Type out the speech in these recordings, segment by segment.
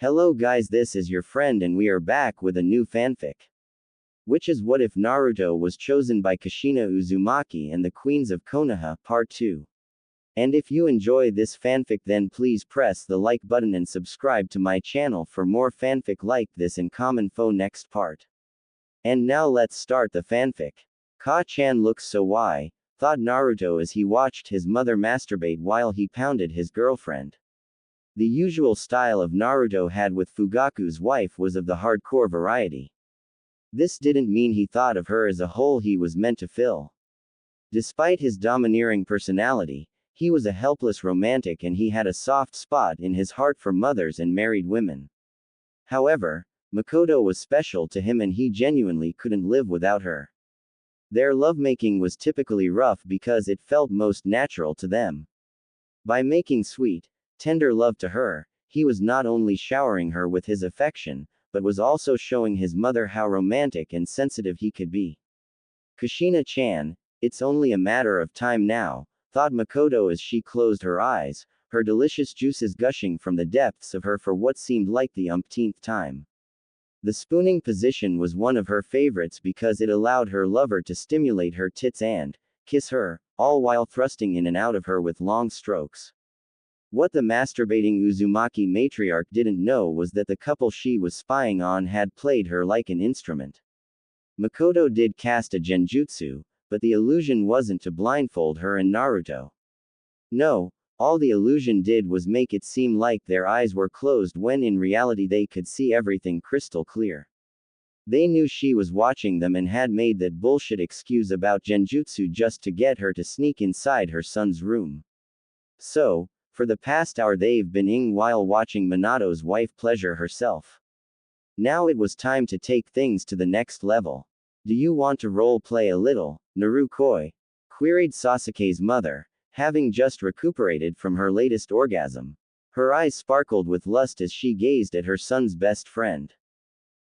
Hello guys, this is your friend and we are back with a new fanfic. Which is what if Naruto was chosen by Kushina Uzumaki and the Queens of Konoha, Part 2. And if you enjoy this fanfic then please press the like button and subscribe to my channel for more fanfic like this in common foe next part. And now let's start the fanfic. Ka-chan looks so why, thought Naruto as he watched his mother masturbate while he pounded his girlfriend. The usual style of Naruto had with Fugaku's wife was of the hardcore variety. This didn't mean he thought of her as a hole he was meant to fill. Despite his domineering personality, he was a helpless romantic and he had a soft spot in his heart for mothers and married women. However, Makoto was special to him and he genuinely couldn't live without her. Their lovemaking was typically rough because it felt most natural to them. By making sweet, tender love to her, he was not only showering her with his affection, but was also showing his mother how romantic and sensitive he could be. Kushina-chan, it's only a matter of time now, thought Makoto as she closed her eyes, her delicious juices gushing from the depths of her for what seemed like the umpteenth time. The spooning position was one of her favorites because it allowed her lover to stimulate her tits and kiss her, all while thrusting in and out of her with long strokes. What the masturbating Uzumaki matriarch didn't know was that the couple she was spying on had played her like an instrument. Makoto did cast a genjutsu, but the illusion wasn't to blindfold her and Naruto. No, all the illusion did was make it seem like their eyes were closed when in reality they could see everything crystal clear. They knew she was watching them and had made that bullshit excuse about genjutsu just to get her to sneak inside her son's room. So, for the past hour they've been ing while watching Minato's wife pleasure herself. Now it was time to take things to the next level. Do you want to role play a little, Narukoi? Queried Sasuke's mother, having just recuperated from her latest orgasm. Her eyes sparkled with lust as she gazed at her son's best friend.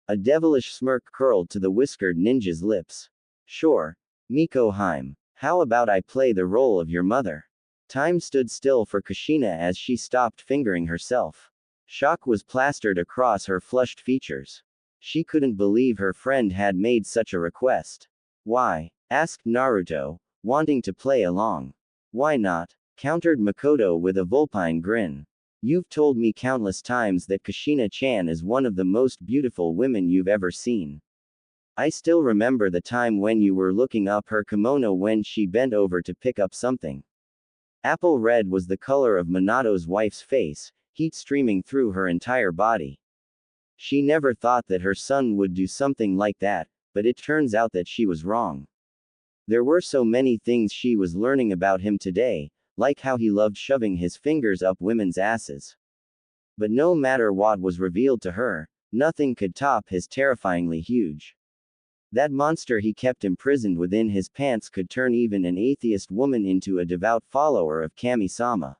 A devilish smirk curled to the whiskered ninja's lips. Sure, Miko Haim. How about I play the role of your mother? Time stood still for Kushina as she stopped fingering herself. Shock was plastered across her flushed features. She couldn't believe her friend had made such a request. Why? Asked Naruto, wanting to play along. Why not? Countered Makoto with a vulpine grin. You've told me countless times that Kushina-chan is one of the most beautiful women you've ever seen. I still remember the time when you were looking up her kimono when she bent over to pick up something. Apple red was the color of Minato's wife's face, heat streaming through her entire body. She never thought that her son would do something like that, but it turns out that she was wrong. There were so many things she was learning about him today, like how he loved shoving his fingers up women's asses. But no matter what was revealed to her, nothing could top his terrifyingly huge. That monster he kept imprisoned within his pants could turn even an atheist woman into a devout follower of Kami-sama.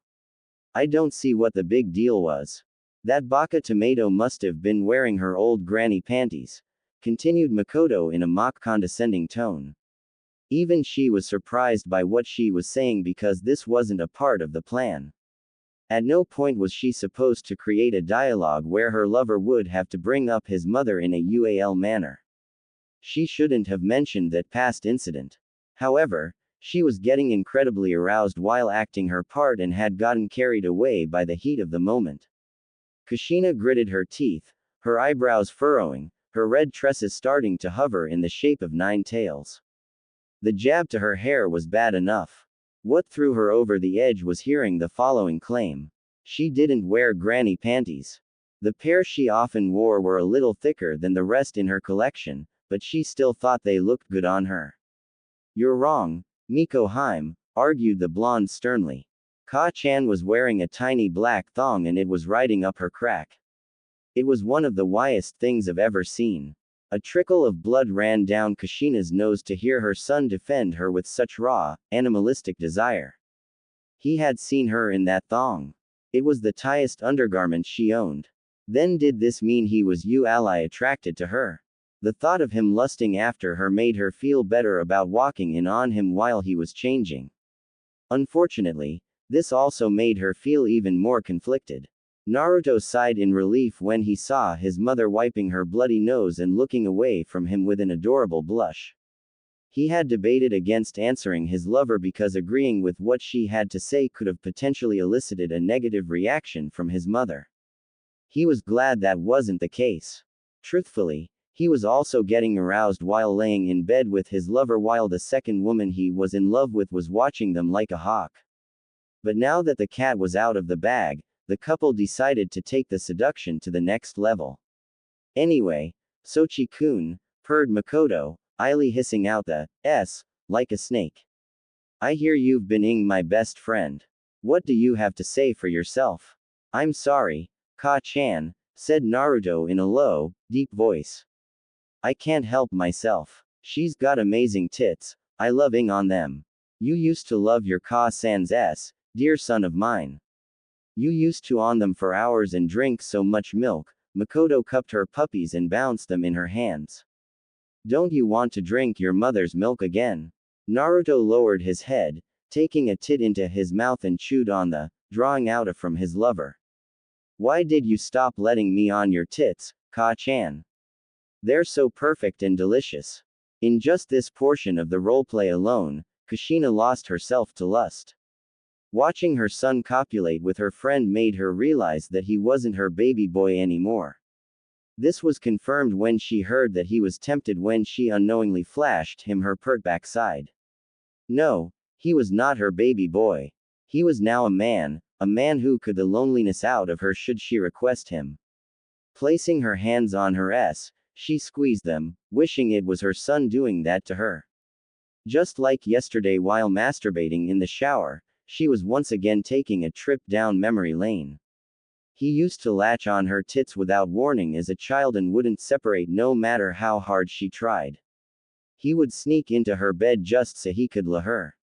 I don't see what the big deal was. That baka tomato must have been wearing her old granny panties, continued Makoto in a mock condescending tone. Even she was surprised by what she was saying because this wasn't a part of the plan. At no point was she supposed to create a dialogue where her lover would have to bring up his mother in a UAL manner. She shouldn't have mentioned that past incident. However, she was getting incredibly aroused while acting her part and had gotten carried away by the heat of the moment. Kushina gritted her teeth, her eyebrows furrowing, her red tresses starting to hover in the shape of 9 tails. The jab to her hair was bad enough. What threw her over the edge was hearing the following claim. She didn't wear granny panties. The pair she often wore were a little thicker than the rest in her collection, but she still thought they looked good on her. You're wrong, Miko Haim, argued the blonde sternly. Ka-chan was wearing a tiny black thong and it was riding up her crack. It was one of the wildest things I've ever seen. A trickle of blood ran down Kushina's nose to hear her son defend her with such raw, animalistic desire. He had seen her in that thong. It was the tightest undergarment she owned. Then did this mean he was ally attracted to her? The thought of him lusting after her made her feel better about walking in on him while he was changing. Unfortunately, this also made her feel even more conflicted. Naruto sighed in relief when he saw his mother wiping her bloody nose and looking away from him with an adorable blush. He had debated against answering his lover because agreeing with what she had to say could have potentially elicited a negative reaction from his mother. He was glad that wasn't the case. Truthfully, he was also getting aroused while laying in bed with his lover while the second woman he was in love with was watching them like a hawk. But now that the cat was out of the bag, the couple decided to take the seduction to the next level. Anyway, Sochi-kun, purred Makoto, idly hissing out the S, like a snake. I hear you've been ing my best friend. What do you have to say for yourself? I'm sorry, Ka-chan, said Naruto in a low, deep voice. I can't help myself. She's got amazing tits, I love ing on them. You used to love your Ka-san's S, dear son of mine. You used to on them for hours and drink so much milk. Makoto cupped her puppies and bounced them in her hands. Don't you want to drink your mother's milk again? Naruto lowered his head, taking a tit into his mouth and chewed on the, drawing out a from his lover. Why did you stop letting me on your tits, Ka-chan? They're so perfect and delicious. In just this portion of the roleplay alone, Kushina lost herself to lust. Watching her son copulate with her friend made her realize that he wasn't her baby boy anymore. This was confirmed when she heard that he was tempted when she unknowingly flashed him her pert backside. No, he was not her baby boy. He was now a man who could the loneliness out of her should she request him. Placing her hands on her S, she squeezed them, wishing it was her son doing that to her. Just like yesterday while masturbating in the shower, she was once again taking a trip down memory lane. He used to latch on her tits without warning as a child and wouldn't separate no matter how hard she tried. He would sneak into her bed just so he could lure her.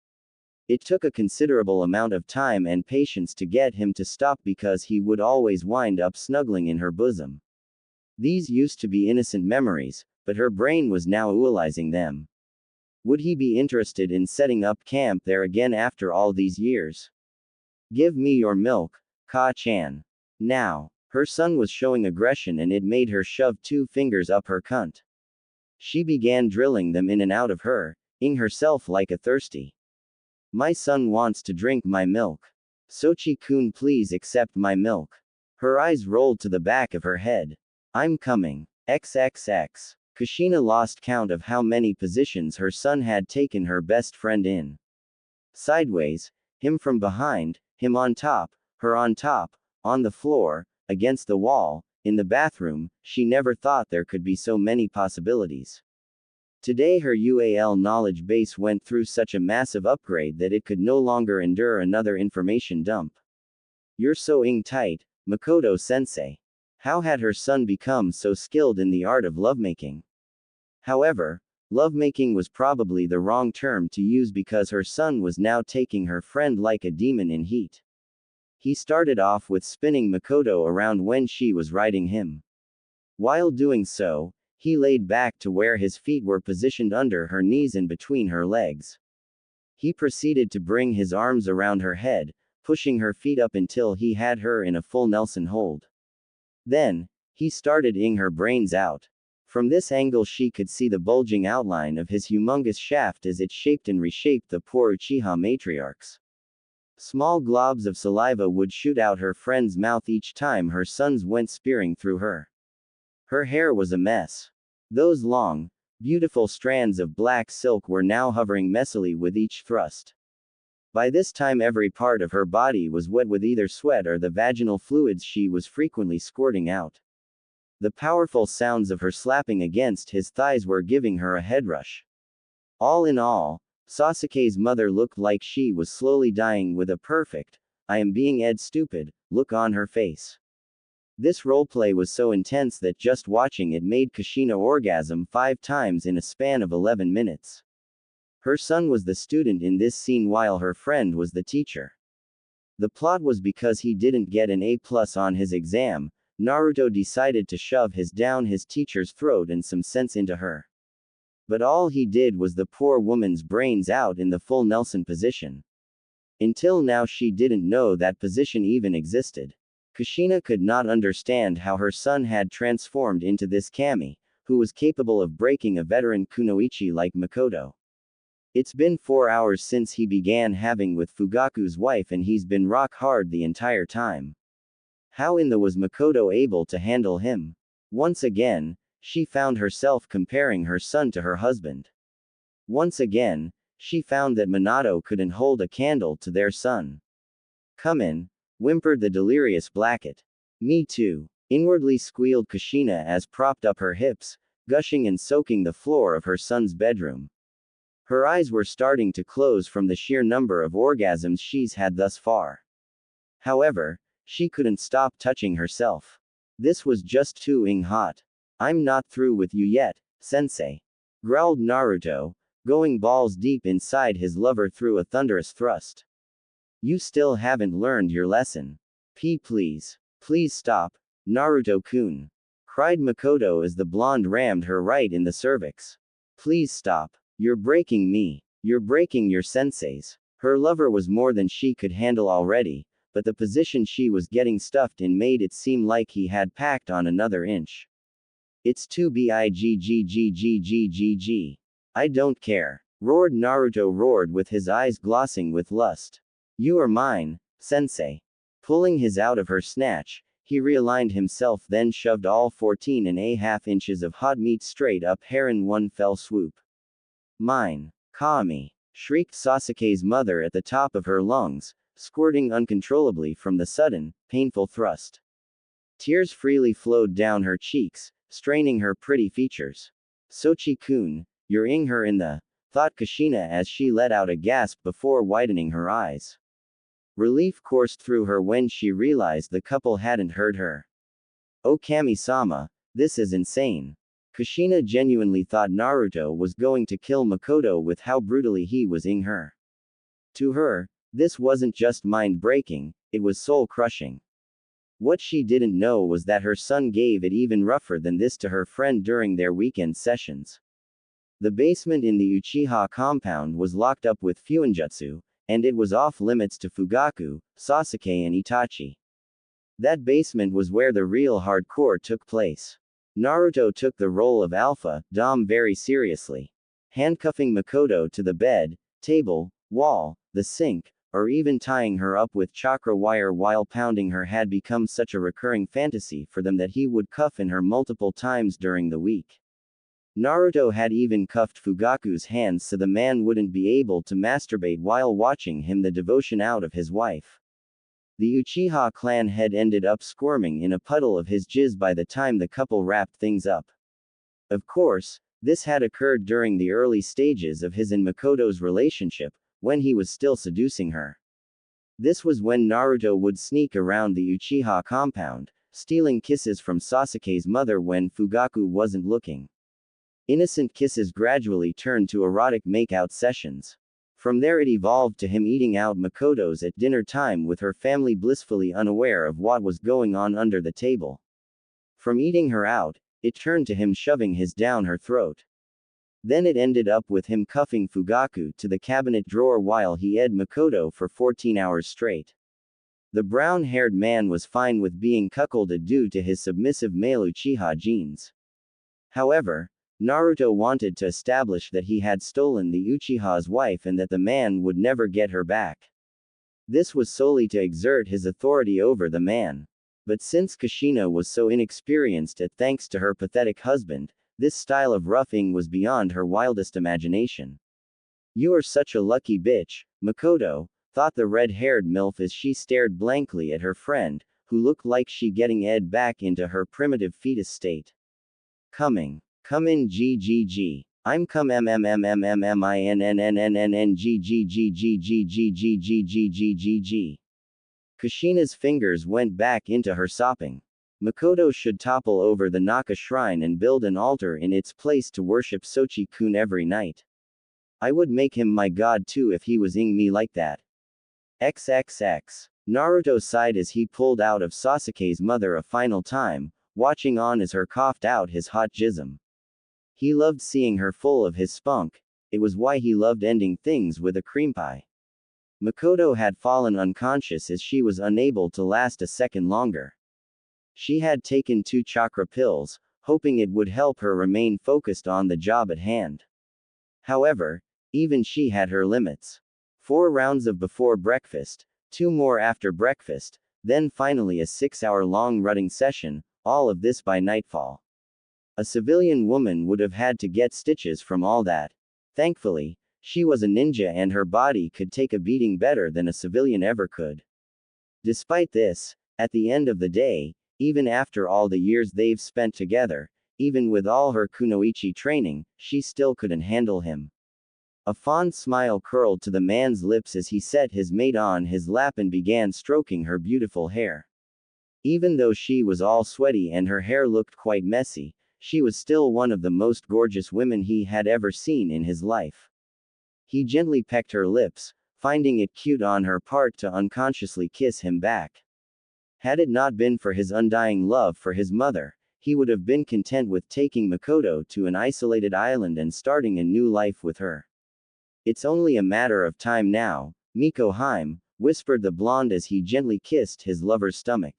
It took a considerable amount of time and patience to get him to stop because he would always wind up snuggling in her bosom. These used to be innocent memories, but her brain was now realizing them. Would he be interested in setting up camp there again after all these years? Give me your milk, Ka-chan. Now. Her son was showing aggression and it made her shove 2 fingers up her cunt. She began drilling them in and out of her, ing herself like a thirsty. My son wants to drink my milk. Sochi-kun, please accept my milk. Her eyes rolled to the back of her head. I'm coming. XXX. Kushina lost count of how many positions her son had taken her best friend in. Sideways, him from behind, him on top, her on top, on the floor, against the wall, in the bathroom. She never thought there could be so many possibilities. Today her UAL knowledge base went through such a massive upgrade that it could no longer endure another information dump. You're so tight, Makoto-sensei. How had her son become so skilled in the art of lovemaking? However, lovemaking was probably the wrong term to use because her son was now taking her friend like a demon in heat. He started off with spinning Makoto around when she was riding him. While doing so, he laid back to where his feet were positioned under her knees and between her legs. He proceeded to bring his arms around her head, pushing her feet up until he had her in a full Nelson hold. Then, he started ing her brains out. From this angle she could see the bulging outline of his humongous shaft as it shaped and reshaped the poor Uchiha matriarchs. Small globs of saliva would shoot out her friend's mouth each time her sons went spearing through her. Her hair was a mess. Those long, beautiful strands of black silk were now hovering messily with each thrust. By this time every part of her body was wet with either sweat or the vaginal fluids she was frequently squirting out. The powerful sounds of her slapping against his thighs were giving her a head rush. All in all, Sasuke's mother looked like she was slowly dying with a perfect, I am being ed stupid, look on her face. This roleplay was so intense that just watching it made Kushina orgasm 5 times in a span of 11 minutes. Her son was the student in this scene while her friend was the teacher. The plot was because he didn't get an A+ on his exam, Naruto decided to shove his down his teacher's throat and some sense into her. But all he did was the poor woman's brains out in the full Nelson position. Until now she didn't know that position even existed. Kushina could not understand how her son had transformed into this kami, who was capable of breaking a veteran kunoichi like Makoto. It's been 4 hours since he began having with Fugaku's wife and he's been rock hard the entire time. How in the was Makoto able to handle him? Once again, she found herself comparing her son to her husband. Once again, she found that Minato couldn't hold a candle to their son. Come in, whimpered the delirious Blackett. Me too, inwardly squealed Kushina as propped up her hips, gushing and soaking the floor of her son's bedroom. Her eyes were starting to close from the sheer number of orgasms she's had thus far. However, she couldn't stop touching herself. This was just too hot. I'm not through with you yet, sensei, growled Naruto, going balls deep inside his lover through a thunderous thrust. You still haven't learned your lesson. Please. Please stop, Naruto-kun, cried Makoto as the blonde rammed her right in the cervix. Please stop. You're breaking me. You're breaking your senseis. Her lover was more than she could handle already, but the position she was getting stuffed in made it seem like he had packed on another inch. It's too big. I don't care, roared Naruto, roared with his eyes glossing with lust. You are mine, sensei. Pulling his out of her snatch, he realigned himself, then shoved all 14.5 inches of hot meat straight up her in one fell swoop. Mine. Kami, shrieked Sasuke's mother at the top of her lungs, squirting uncontrollably from the sudden, painful thrust. Tears freely flowed down her cheeks, straining her pretty features. Sochi-kun, you're ing her in the, thought Kushina as she let out a gasp before widening her eyes. Relief coursed through her when she realized the couple hadn't heard her. Oh Kami-sama, this is insane. Kushina genuinely thought Naruto was going to kill Makoto with how brutally he was ing her. To her, this wasn't just mind-breaking, it was soul-crushing. What she didn't know was that her son gave it even rougher than this to her friend during their weekend sessions. The basement in the Uchiha compound was locked up with Fuinjutsu, and it was off-limits to Fugaku, Sasuke and Itachi. That basement was where the real hardcore took place. Naruto took the role of Alpha Dom very seriously. Handcuffing Makoto to the bed, table, wall, the sink, or even tying her up with chakra wire while pounding her had become such a recurring fantasy for them that he would cuff in her multiple times during the week. Naruto had even cuffed Fugaku's hands so the man wouldn't be able to masturbate while watching him, the devotion out of his wife. The Uchiha clan head ended up squirming in a puddle of his jizz by the time the couple wrapped things up. Of course, this had occurred during the early stages of his and Makoto's relationship, when he was still seducing her. This was when Naruto would sneak around the Uchiha compound, stealing kisses from Sasuke's mother when Fugaku wasn't looking. Innocent kisses gradually turned to erotic makeout sessions. From there it evolved to him eating out Makoto's at dinner time with her family, blissfully unaware of what was going on under the table. From eating her out, it turned to him shoving his down her throat. Then it ended up with him cuffing Fugaku to the cabinet drawer while he ed Makoto for 14 hours straight. The brown-haired man was fine with being cuckolded due to his submissive male Uchiha genes. However, Naruto wanted to establish that he had stolen the Uchiha's wife and that the man would never get her back. This was solely to exert his authority over the man. But since Kushina was so inexperienced at thanks to her pathetic husband, this style of roughing was beyond her wildest imagination. You are such a lucky bitch, Makoto, thought the red-haired MILF as she stared blankly at her friend, who looked like she getting ed back into her primitive fetus state. Come in GGG. I'm come MMMMMMINNNNNGGGGGGGGGGGGGGG. Kushina's fingers went back into her sopping. Makoto should topple over the Naka shrine and build an altar in its place to worship Sochi-kun every night. I would make him my god too if he was ing me like that. XXX. Naruto sighed as he pulled out of Sasuke's mother a final time, watching on as her coughed out his hot jism. He loved seeing her full of his spunk. It was why he loved ending things with a cream pie. Makoto had fallen unconscious as she was unable to last a second longer. She had taken 2 chakra pills, hoping it would help her remain focused on the job at hand. However, even she had her limits. 4 rounds of before breakfast, 2 more after breakfast, then finally a 6-hour-long running session, all of this by nightfall. A civilian woman would have had to get stitches from all that. Thankfully, she was a ninja and her body could take a beating better than a civilian ever could. Despite this, at the end of the day, even after all the years they've spent together, even with all her kunoichi training, she still couldn't handle him. A fond smile curled to the man's lips as he set his mate on his lap and began stroking her beautiful hair. Even though she was all sweaty and her hair looked quite messy, she was still one of the most gorgeous women he had ever seen in his life. He gently pecked her lips, finding it cute on her part to unconsciously kiss him back. Had it not been for his undying love for his mother, he would have been content with taking Makoto to an isolated island and starting a new life with her. It's only a matter of time now, Miko Heim, whispered the blonde as he gently kissed his lover's stomach.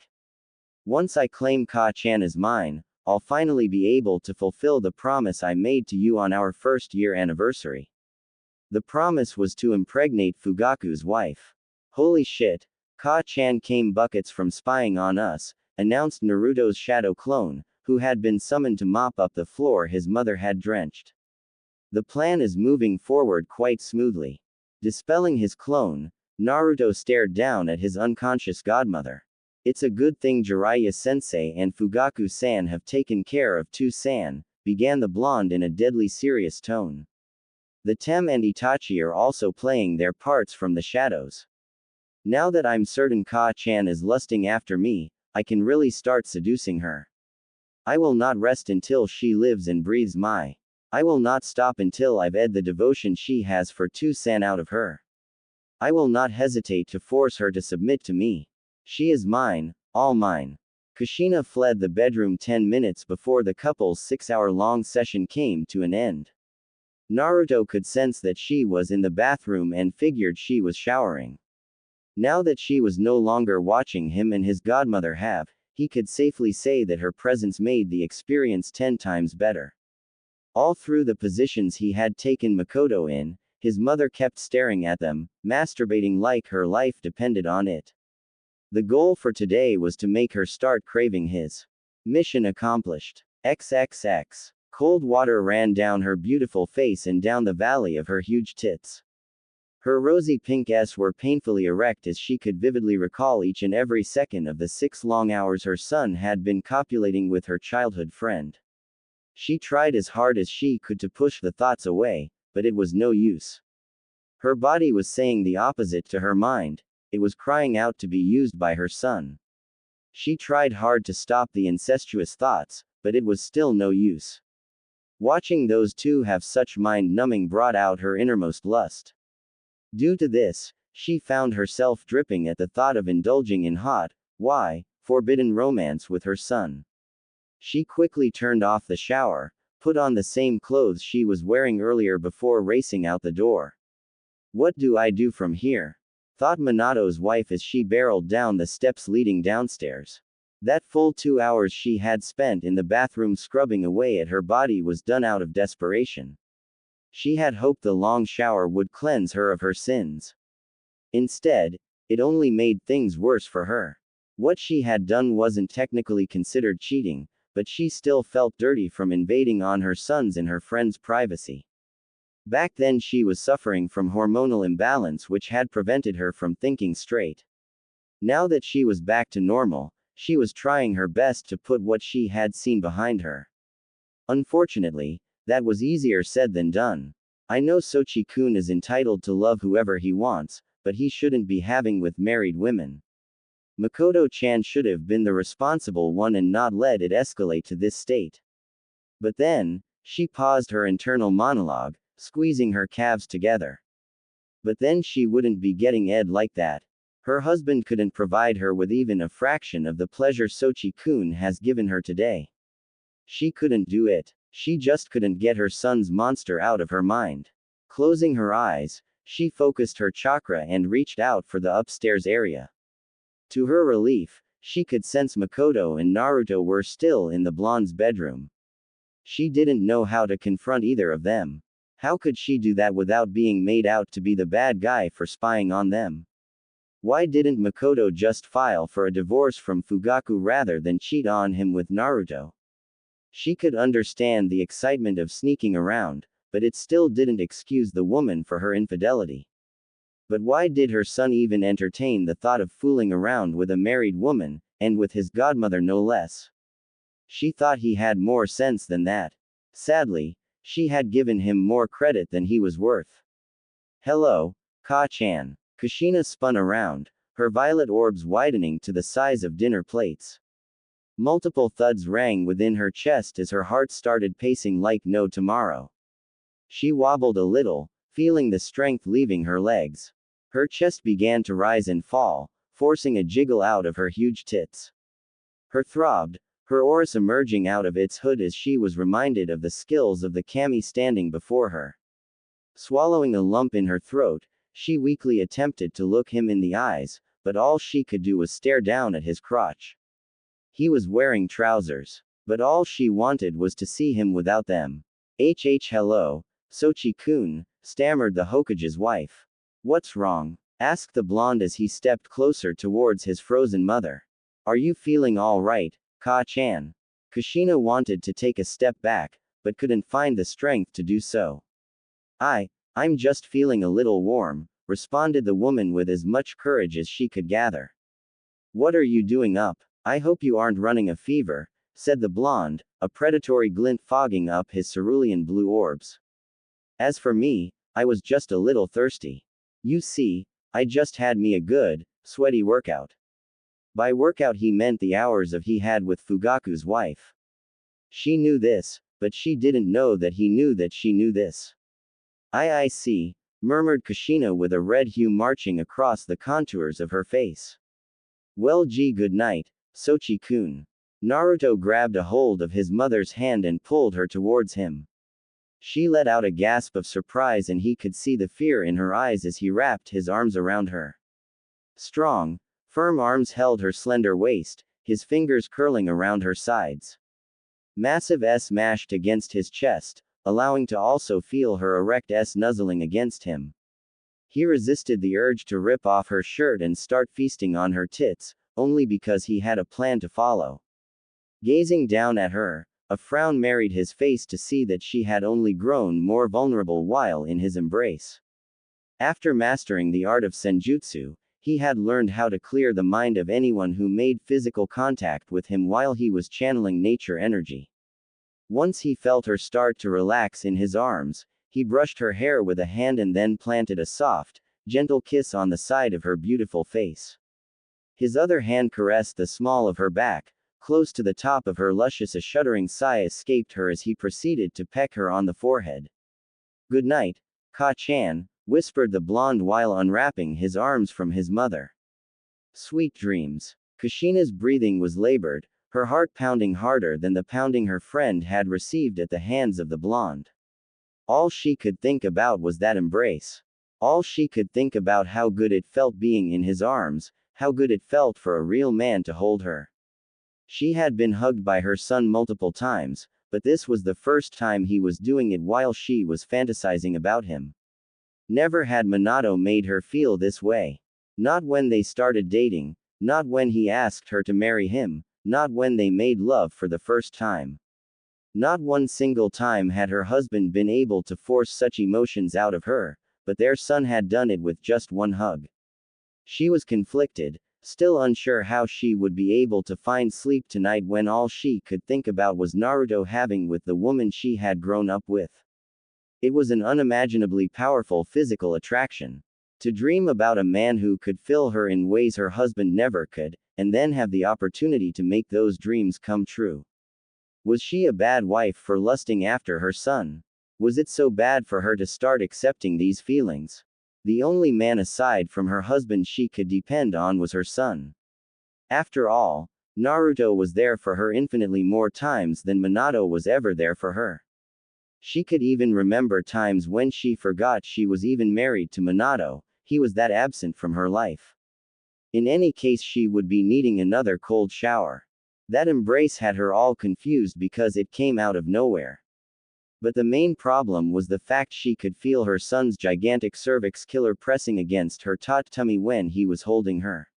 Once I claim Ka-chan as mine, I'll finally be able to fulfill the promise I made to you on our first-year anniversary. The promise was to impregnate Fugaku's wife. Holy shit, Ka-chan came buckets from spying on us, announced Naruto's shadow clone, who had been summoned to mop up the floor his mother had drenched. The plan is moving forward quite smoothly. Dispelling his clone, Naruto stared down at his unconscious godmother. It's a good thing Jiraiya-sensei and Fugaku-san have taken care of Tu-san, began the blonde in a deadly serious tone. The Tem and Itachi are also playing their parts from the shadows. Now that I'm certain Ka-chan is lusting after me, I can really start seducing her. I will not rest until she lives and breathes my. I will not stop until I've ed the devotion she has for Tu-san out of her. I will not hesitate to force her to submit to me. She is mine, all mine. Kushina fled the bedroom 10 minutes before the couple's 6-hour-long session came to an end. Naruto could sense that she was in the bathroom and figured she was showering. Now that she was no longer watching him and his godmother have, he could safely say that her presence made the experience 10 times better. All through the positions he had taken Makoto in, his mother kept staring at them, masturbating like her life depended on it. The goal for today was to make her start craving his. Mission accomplished. XXX. Cold water ran down her beautiful face and down the valley of her huge tits. Her rosy pink S were painfully erect as she could vividly recall each and every second of the 6 long hours her son had been copulating with her childhood friend. She tried as hard as she could to push the thoughts away, but it was no use. Her body was saying the opposite to her mind. It was crying out to be used by her son. She tried hard to stop the incestuous thoughts, but it was still no use. Watching those two have such mind-numbing brought out her innermost lust. Due to this, she found herself dripping at the thought of indulging in hot, forbidden romance with her son. She quickly turned off the shower, put on the same clothes she was wearing earlier before racing out the door. What do I do from here? Thought Minato's wife as she barreled down the steps leading downstairs. That full 2 hours she had spent in the bathroom scrubbing away at her body was done out of desperation. She had hoped the long shower would cleanse her of her sins. Instead, it only made things worse for her. What she had done wasn't technically considered cheating, but she still felt dirty from invading on her son's and her friend's privacy. Back then she was suffering from hormonal imbalance which had prevented her from thinking straight. Now that she was back to normal, she was trying her best to put what she had seen behind her. Unfortunately, that was easier said than done. I know Sochi-kun is entitled to love whoever he wants, but he shouldn't be having with married women. Makoto-chan should have been the responsible one and not let it escalate to this state. But then, she paused her internal monologue, squeezing her calves together. But then she wouldn't be getting ed like that. Her husband couldn't provide her with even a fraction of the pleasure Sochi-kun has given her today. She couldn't do it. She just couldn't get her son's monster out of her mind. Closing her eyes, She focused her chakra and reached out for the upstairs area. To her relief, she could sense Makoto and Naruto were still in the blonde's bedroom. She didn't know how to confront either of them. How could she do that without being made out to be the bad guy for spying on them? Why didn't Makoto just file for a divorce from Fugaku rather than cheat on him with Naruto? She could understand the excitement of sneaking around, but it still didn't excuse the woman for her infidelity. But why did her son even entertain the thought of fooling around with a married woman, and with his godmother no less? She thought he had more sense than that. Sadly, she had given him more credit than he was worth. Hello, Ka-chan. Kushina spun around, her violet orbs widening to the size of dinner plates. Multiple thuds rang within her chest as her heart started pacing like no tomorrow. She wobbled a little, feeling the strength leaving her legs. Her chest began to rise and fall, forcing a jiggle out of her huge tits. Her throbbed, her aura emerging out of its hood as she was reminded of the skills of the kami standing before her. Swallowing a lump in her throat, she weakly attempted to look him in the eyes, but all she could do was stare down at his crotch. He was wearing trousers, but all she wanted was to see him without them. Hello, Sochi-kun, stammered the Hokage's wife. What's wrong? Asked the blonde as he stepped closer towards his frozen mother. Are you feeling all right, Ka-chan? Kushina wanted to take a step back, but couldn't find the strength to do so. I'm just feeling a little warm, responded the woman with as much courage as she could gather. What are you doing up? I hope you aren't running a fever, said the blonde, a predatory glint fogging up his cerulean blue orbs. As for me, I was just a little thirsty. You see, I just had me a good, sweaty workout. By workout he meant the hours he had with Fugaku's wife. She knew this, but she didn't know that he knew that she knew this. I see, murmured Kushina with a red hue marching across the contours of her face. Well good night, Sochi-kun. Naruto grabbed a hold of his mother's hand and pulled her towards him. She let out a gasp of surprise and he could see the fear in her eyes as he wrapped his arms around her. Strong, firm arms held her slender waist, his fingers curling around her sides. Massive S mashed against his chest, allowing to also feel her erect S nuzzling against him. He resisted the urge to rip off her shirt and start feasting on her tits, only because he had a plan to follow. Gazing down at her, a frown married his face to see that she had only grown more vulnerable while in his embrace. After mastering the art of senjutsu, he had learned how to clear the mind of anyone who made physical contact with him while he was channeling nature energy. Once he felt her start to relax in his arms, he brushed her hair with a hand and then planted a soft, gentle kiss on the side of her beautiful face. His other hand caressed the small of her back, close to the top of her luscious. A shuddering sigh escaped her as he proceeded to peck her on the forehead. Good night, Ka-chan, whispered the blonde while unwrapping his arms from his mother. Sweet dreams. Kushina's breathing was labored, her heart pounding harder than the pounding her friend had received at the hands of the blonde. All she could think about was that embrace. All she could think about how good it felt being in his arms, how good it felt for a real man to hold her. She had been hugged by her son multiple times, but this was the first time he was doing it while she was fantasizing about him. Never had Minato made her feel this way. Not when they started dating, not when he asked her to marry him, not when they made love for the first time. Not one single time had her husband been able to force such emotions out of her, but their son had done it with just one hug. She was conflicted, still unsure how she would be able to find sleep tonight when all she could think about was Naruto having with the woman she had grown up with. It was an unimaginably powerful physical attraction. To dream about a man who could fill her in ways her husband never could, and then have the opportunity to make those dreams come true. Was she a bad wife for lusting after her son? Was it so bad for her to start accepting these feelings? The only man aside from her husband she could depend on was her son. After all, Naruto was there for her infinitely more times than Minato was ever there for her. She could even remember times when she forgot she was even married to Minato, he was that absent from her life. In any case, she would be needing another cold shower. That embrace had her all confused because it came out of nowhere. But the main problem was the fact she could feel her son's gigantic cervix killer pressing against her taut tummy when he was holding her.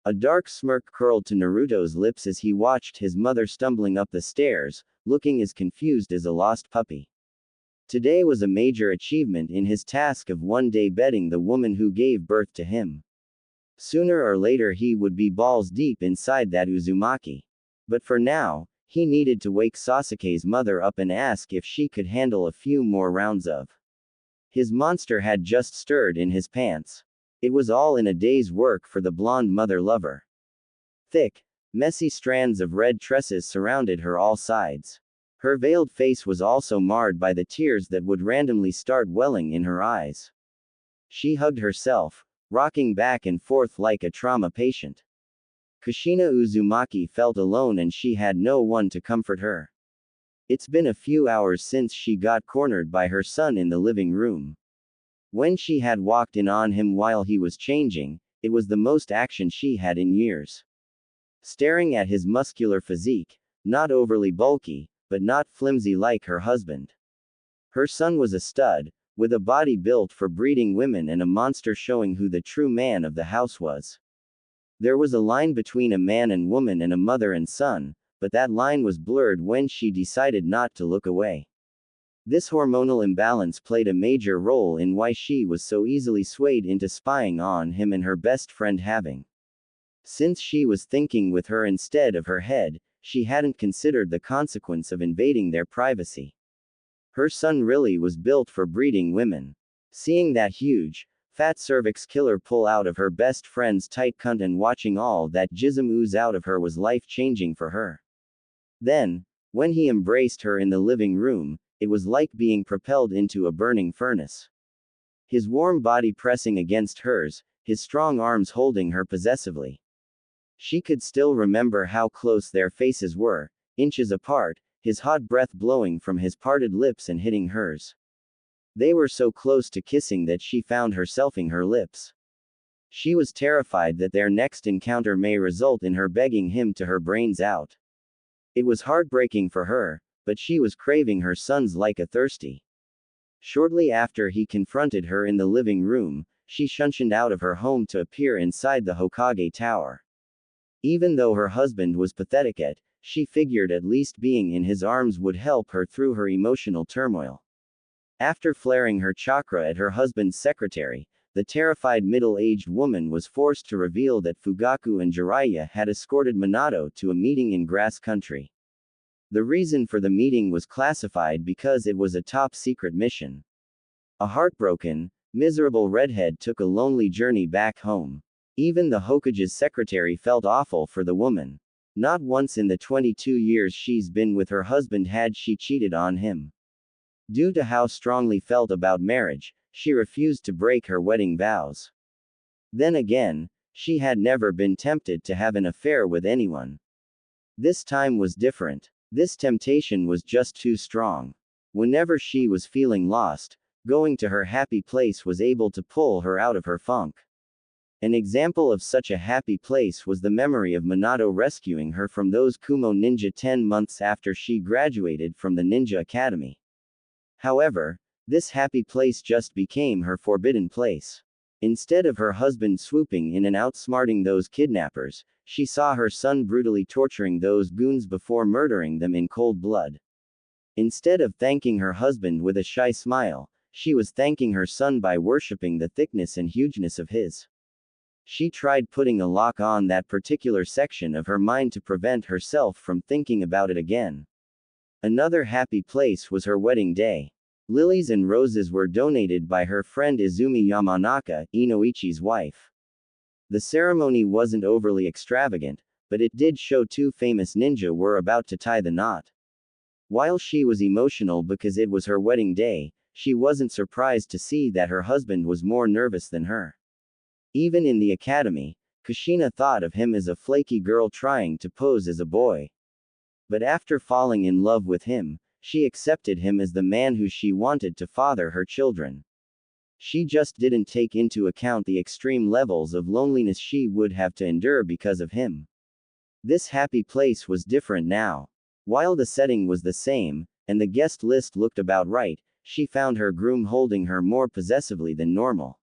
A dark smirk curled to Naruto's lips as he watched his mother stumbling up the stairs, looking as confused as a lost puppy. Today was a major achievement in his task of one day bedding the woman who gave birth to him. Sooner or later he would be balls deep inside that Uzumaki. But for now, he needed to wake Sasuke's mother up and ask if she could handle a few more rounds of. His monster had just stirred in his pants. It was all in a day's work for the blonde mother lover. Thick, messy strands of red tresses surrounded her all sides. Her veiled face was also marred by the tears that would randomly start welling in her eyes. She hugged herself, rocking back and forth like a trauma patient. Kushina Uzumaki felt alone and she had no one to comfort her. It's been a few hours since she got cornered by her son in the living room. When she had walked in on him while he was changing, it was the most action she had in years. Staring at his muscular physique, not overly bulky, but not flimsy like her husband. Her son was a stud, with a body built for breeding women and a monster showing who the true man of the house was. There was a line between a man and woman and a mother and son, but that line was blurred when she decided not to look away. This hormonal imbalance played a major role in why she was so easily swayed into spying on him and her best friend having. Since she was thinking with her instead of her head, she hadn't considered the consequence of invading their privacy. Her son really was built for breeding women. Seeing that huge, fat cervix killer pull out of her best friend's tight cunt and watching all that jism ooze out of her was life-changing for her. Then, when he embraced her in the living room, it was like being propelled into a burning furnace. His warm body pressing against hers, his strong arms holding her possessively. She could still remember how close their faces were, inches apart, his hot breath blowing from his parted lips and hitting hers. They were so close to kissing that she found herself in her lips. She was terrified that their next encounter may result in her begging him to her brains out. It was heartbreaking for her, but she was craving her sons like a thirsty. Shortly after he confronted her in the living room, she shunshined out of her home to appear inside the Hokage Tower. Even though her husband was pathetic she figured at least being in his arms would help her through her emotional turmoil. After flaring her chakra at her husband's secretary, the terrified middle-aged woman was forced to reveal that Fugaku and Jiraiya had escorted Minato to a meeting in grass country. The reason for the meeting was classified because it was a top-secret mission. A heartbroken, miserable redhead took a lonely journey back home. Even the Hokage's secretary felt awful for the woman. Not once in the 22 years she's been with her husband had she cheated on him. Due to how strongly felt about marriage, she refused to break her wedding vows. Then again, she had never been tempted to have an affair with anyone. This time was different. This temptation was just too strong. Whenever she was feeling lost, going to her happy place was able to pull her out of her funk. An example of such a happy place was the memory of Minato rescuing her from those Kumo ninja 10 months after she graduated from the ninja academy. However, this happy place just became her forbidden place. Instead of her husband swooping in and outsmarting those kidnappers, she saw her son brutally torturing those goons before murdering them in cold blood. Instead of thanking her husband with a shy smile, she was thanking her son by worshipping the thickness and hugeness of his. She tried putting a lock on that particular section of her mind to prevent herself from thinking about it again. Another happy place was her wedding day. Lilies and roses were donated by her friend Izumi Yamanaka, Inoichi's wife. The ceremony wasn't overly extravagant, but it did show two famous ninja were about to tie the knot. While she was emotional because it was her wedding day, she wasn't surprised to see that her husband was more nervous than her. Even in the academy, Kushina thought of him as a flaky girl trying to pose as a boy. But after falling in love with him, She accepted him as the man who she wanted to father her children. She just didn't take into account the extreme levels of loneliness she would have to endure because of him. This happy place was different now. While the setting was the same, and the guest list looked about right, she found her groom holding her more possessively than normal.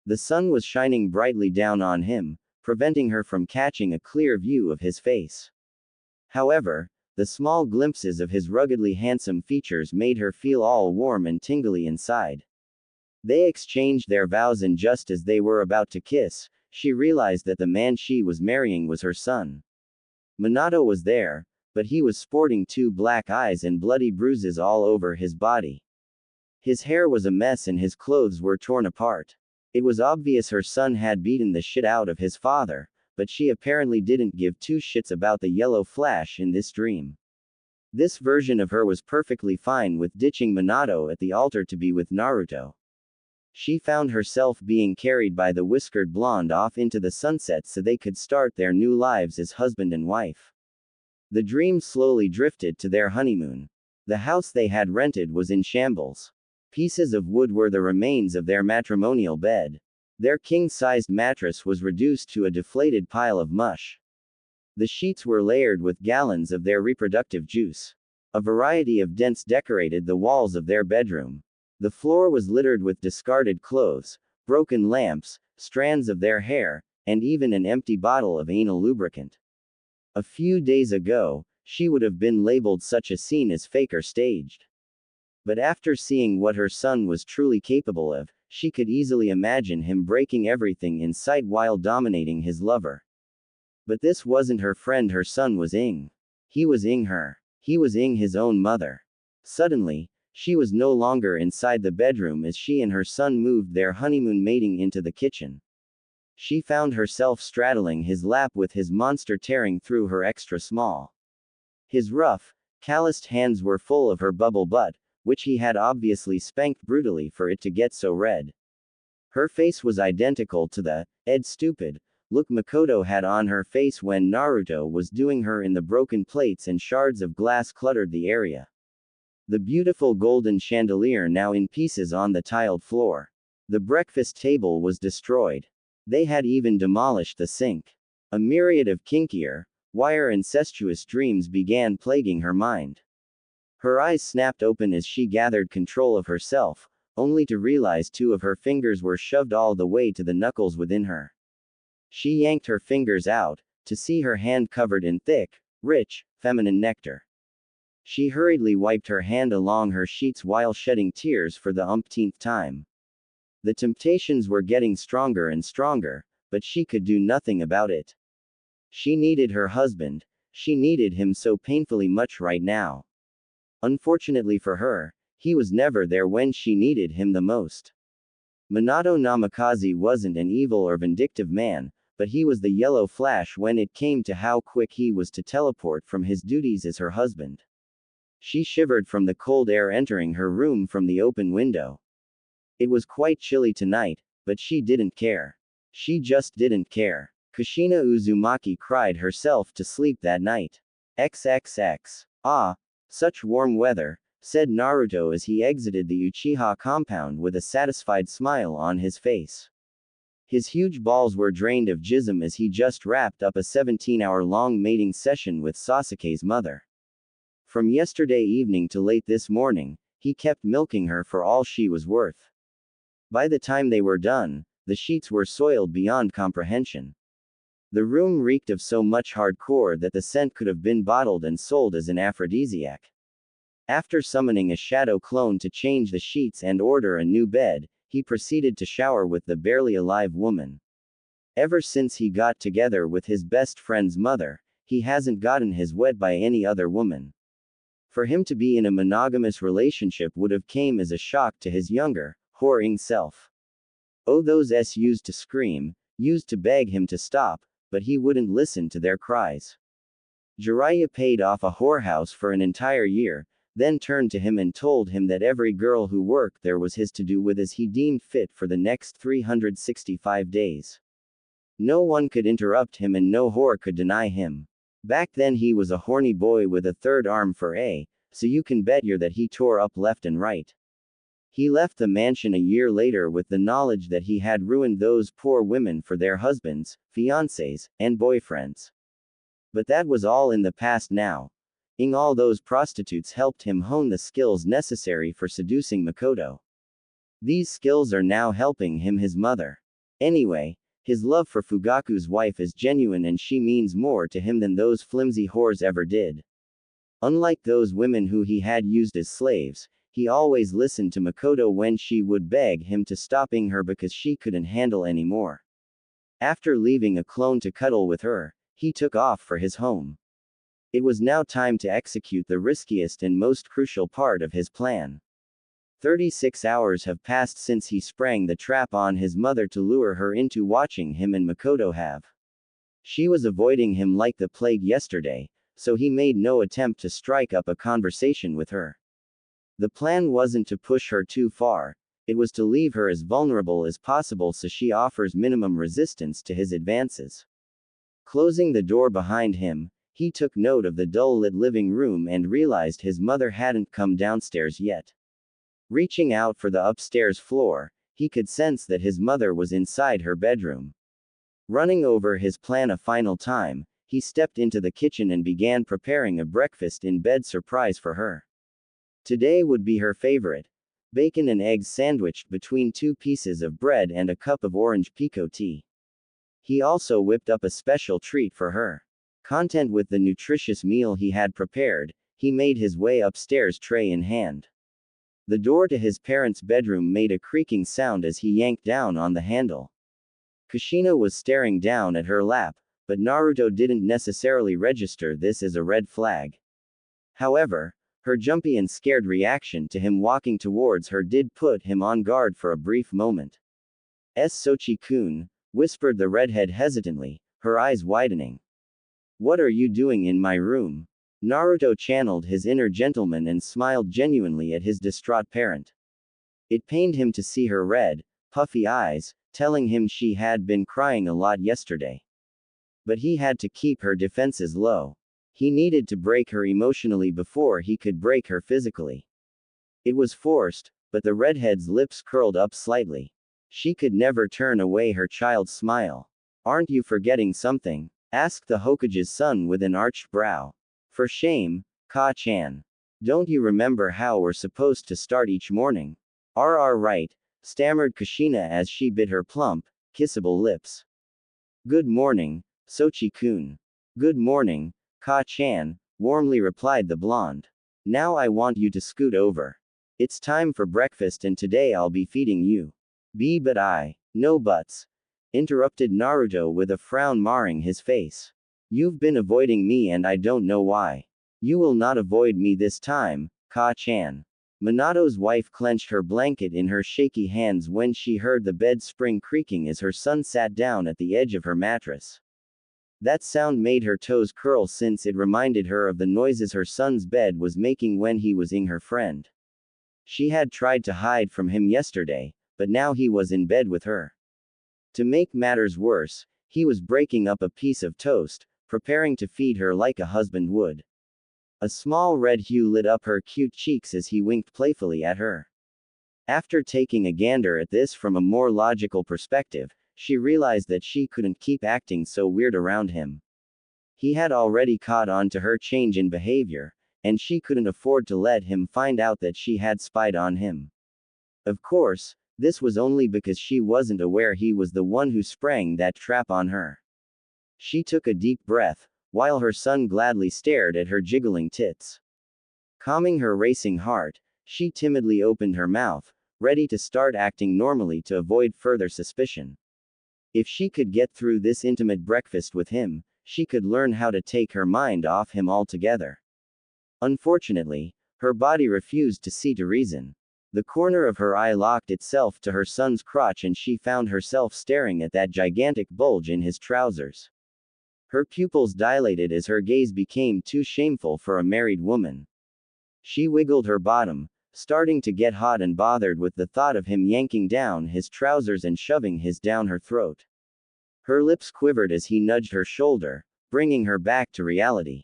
The sun was shining brightly down on him, preventing her from catching a clear view of his face. However, the small glimpses of his ruggedly handsome features made her feel all warm and tingly inside. They exchanged their vows, and just as they were about to kiss, she realized that the man she was marrying was her son. Minato was there, but he was sporting 2 black eyes and bloody bruises all over his body. His hair was a mess and his clothes were torn apart. It was obvious her son had beaten the shit out of his father, but she apparently didn't give 2 shits about the yellow flash in this dream. This version of her was perfectly fine with ditching Minato at the altar to be with Naruto. She found herself being carried by the whiskered blonde off into the sunset so they could start their new lives as husband and wife. The dream slowly drifted to their honeymoon. The house they had rented was in shambles. Pieces of wood were the remains of their matrimonial bed. Their king-sized mattress was reduced to a deflated pile of mush. The sheets were layered with gallons of their reproductive juice. A variety of dents decorated the walls of their bedroom. The floor was littered with discarded clothes, broken lamps, strands of their hair, and even an empty bottle of anal lubricant. A few days ago, she would have been labeled such a scene as fake or staged. But after seeing what her son was truly capable of, she could easily imagine him breaking everything in sight while dominating his lover. But this wasn't her friend, her son was Ing. He was Ing her. He was Ing, his own mother. Suddenly, she was no longer inside the bedroom as she and her son moved their honeymoon mating into the kitchen. She found herself straddling his lap with his monster tearing through her extra small. His rough, calloused hands were full of her bubble butt, which he had obviously spanked brutally for it to get so red. Her face was identical to the "Ed stupid" look Makoto had on her face when Naruto was doing her in. The broken plates and shards of glass cluttered the area. The beautiful golden chandelier now in pieces on the tiled floor. The breakfast table was destroyed. They had even demolished the sink. A myriad of kinkier, wire incestuous dreams began plaguing her mind. Her eyes snapped open as she gathered control of herself, only to realize 2 of her fingers were shoved all the way to the knuckles within her. She yanked her fingers out, to see her hand covered in thick, rich, feminine nectar. She hurriedly wiped her hand along her sheets while shedding tears for the umpteenth time. The temptations were getting stronger and stronger, but she could do nothing about it. She needed her husband. She needed him so painfully much right now. Unfortunately for her, he was never there when she needed him the most. Minato Namikaze wasn't an evil or vindictive man, but he was the yellow flash when it came to how quick he was to teleport from his duties as her husband. She shivered from the cold air entering her room from the open window. It was quite chilly tonight, but she didn't care. She just didn't care. Kushina Uzumaki cried herself to sleep that night. XXX. Ah, such warm weather, said Naruto as he exited the Uchiha compound with a satisfied smile on his face. His huge balls were drained of jism as he just wrapped up a 17-hour-long mating session with Sasuke's mother. From yesterday evening to late this morning, he kept milking her for all she was worth. By the time they were done, the sheets were soiled beyond comprehension. The room reeked of so much hardcore that the scent could have been bottled and sold as an aphrodisiac. After summoning a shadow clone to change the sheets and order a new bed, he proceeded to shower with the barely alive woman. Ever since he got together with his best friend's mother, he hasn't gotten his wet by any other woman. For him to be in a monogamous relationship would have came as a shock to his younger, whoring self. Oh, those used to scream, used to beg him to stop, but he wouldn't listen to their cries. Jiraiya paid off a whorehouse for an entire year, then turned to him and told him that every girl who worked there was his to do with as he deemed fit for the next 365 days. No one could interrupt him and no whore could deny him. Back then he was a horny boy with a third arm for a so you can bet that he tore up left and right. He left the mansion a year later with the knowledge that he had ruined those poor women for their husbands, fiancés, and boyfriends. But that was all in the past now. All those prostitutes helped him hone the skills necessary for seducing Makoto. These skills are now helping him his mother. Anyway, his love for Fugaku's wife is genuine and she means more to him than those flimsy whores ever did. Unlike those women who he had used as slaves, he always listened to Makoto when she would beg him to stopping her because she couldn't handle anymore. After leaving a clone to cuddle with her, he took off for his home. It was now time to execute the riskiest and most crucial part of his plan. 36 hours have passed since he sprang the trap on his mother to lure her into watching him and Makoto have. She was avoiding him like the plague yesterday, so he made no attempt to strike up a conversation with her. The plan wasn't to push her too far, it was to leave her as vulnerable as possible so she offers minimum resistance to his advances. Closing the door behind him, he took note of the dull-lit living room and realized his mother hadn't come downstairs yet. Reaching out for the upstairs floor, he could sense that his mother was inside her bedroom. Running over his plan a final time, he stepped into the kitchen and began preparing a breakfast-in-bed surprise for her. Today would be her favorite: bacon and eggs sandwiched between 2 pieces of bread and a cup of orange pekoe tea. He also whipped up a special treat for her. Content with the nutritious meal he had prepared, he made his way upstairs tray in hand. The door to his parents' bedroom made a creaking sound as he yanked down on the handle. Kushina was staring down at her lap, but Naruto didn't necessarily register this as a red flag. However, her jumpy and scared reaction to him walking towards her did put him on guard for a brief moment. Sochi-kun, whispered the redhead hesitantly, her eyes widening. What are you doing in my room? Naruto channeled his inner gentleman and smiled genuinely at his distraught parent. It pained him to see her red, puffy eyes, telling him she had been crying a lot yesterday. But he had to keep her defenses low. He needed to break her emotionally before he could break her physically. It was forced, but the redhead's lips curled up slightly. She could never turn away her child's smile. Aren't you forgetting something? Asked the Hokage's son with an arched brow. For shame, Ka-chan. Don't you remember how we're supposed to start each morning? Right, stammered Kushina as she bit her plump, kissable lips. Good morning, Sochi-kun. Good morning, Ka-chan, warmly replied the blonde. Now I want you to scoot over. It's time for breakfast and today I'll be feeding you. No buts, interrupted Naruto with a frown marring his face. You've been avoiding me and I don't know why. You will not avoid me this time, Ka-chan. Minato's wife clenched her blanket in her shaky hands when she heard the bed spring creaking as her son sat down at the edge of her mattress. That sound made her toes curl since it reminded her of the noises her son's bed was making when he was ing her friend. She had tried to hide from him yesterday, but now he was in bed with her. To make matters worse, he was breaking up a piece of toast, preparing to feed her like a husband would. A small red hue lit up her cute cheeks as he winked playfully at her. After taking a gander at this from a more logical perspective, she realized that she couldn't keep acting so weird around him. He had already caught on to her change in behavior, and she couldn't afford to let him find out that she had spied on him. Of course, this was only because she wasn't aware he was the one who sprang that trap on her. She took a deep breath, while her son gladly stared at her jiggling tits. Calming her racing heart, she timidly opened her mouth, ready to start acting normally to avoid further suspicion. If she could get through this intimate breakfast with him, she could learn how to take her mind off him altogether. Unfortunately, her body refused to see to reason. The corner of her eye locked itself to her son's crotch and she found herself staring at that gigantic bulge in his trousers. Her pupils dilated as her gaze became too shameful for a married woman. She wiggled her bottom, starting to get hot and bothered with the thought of him yanking down his trousers and shoving his down her throat. Her lips quivered as he nudged her shoulder, bringing her back to reality.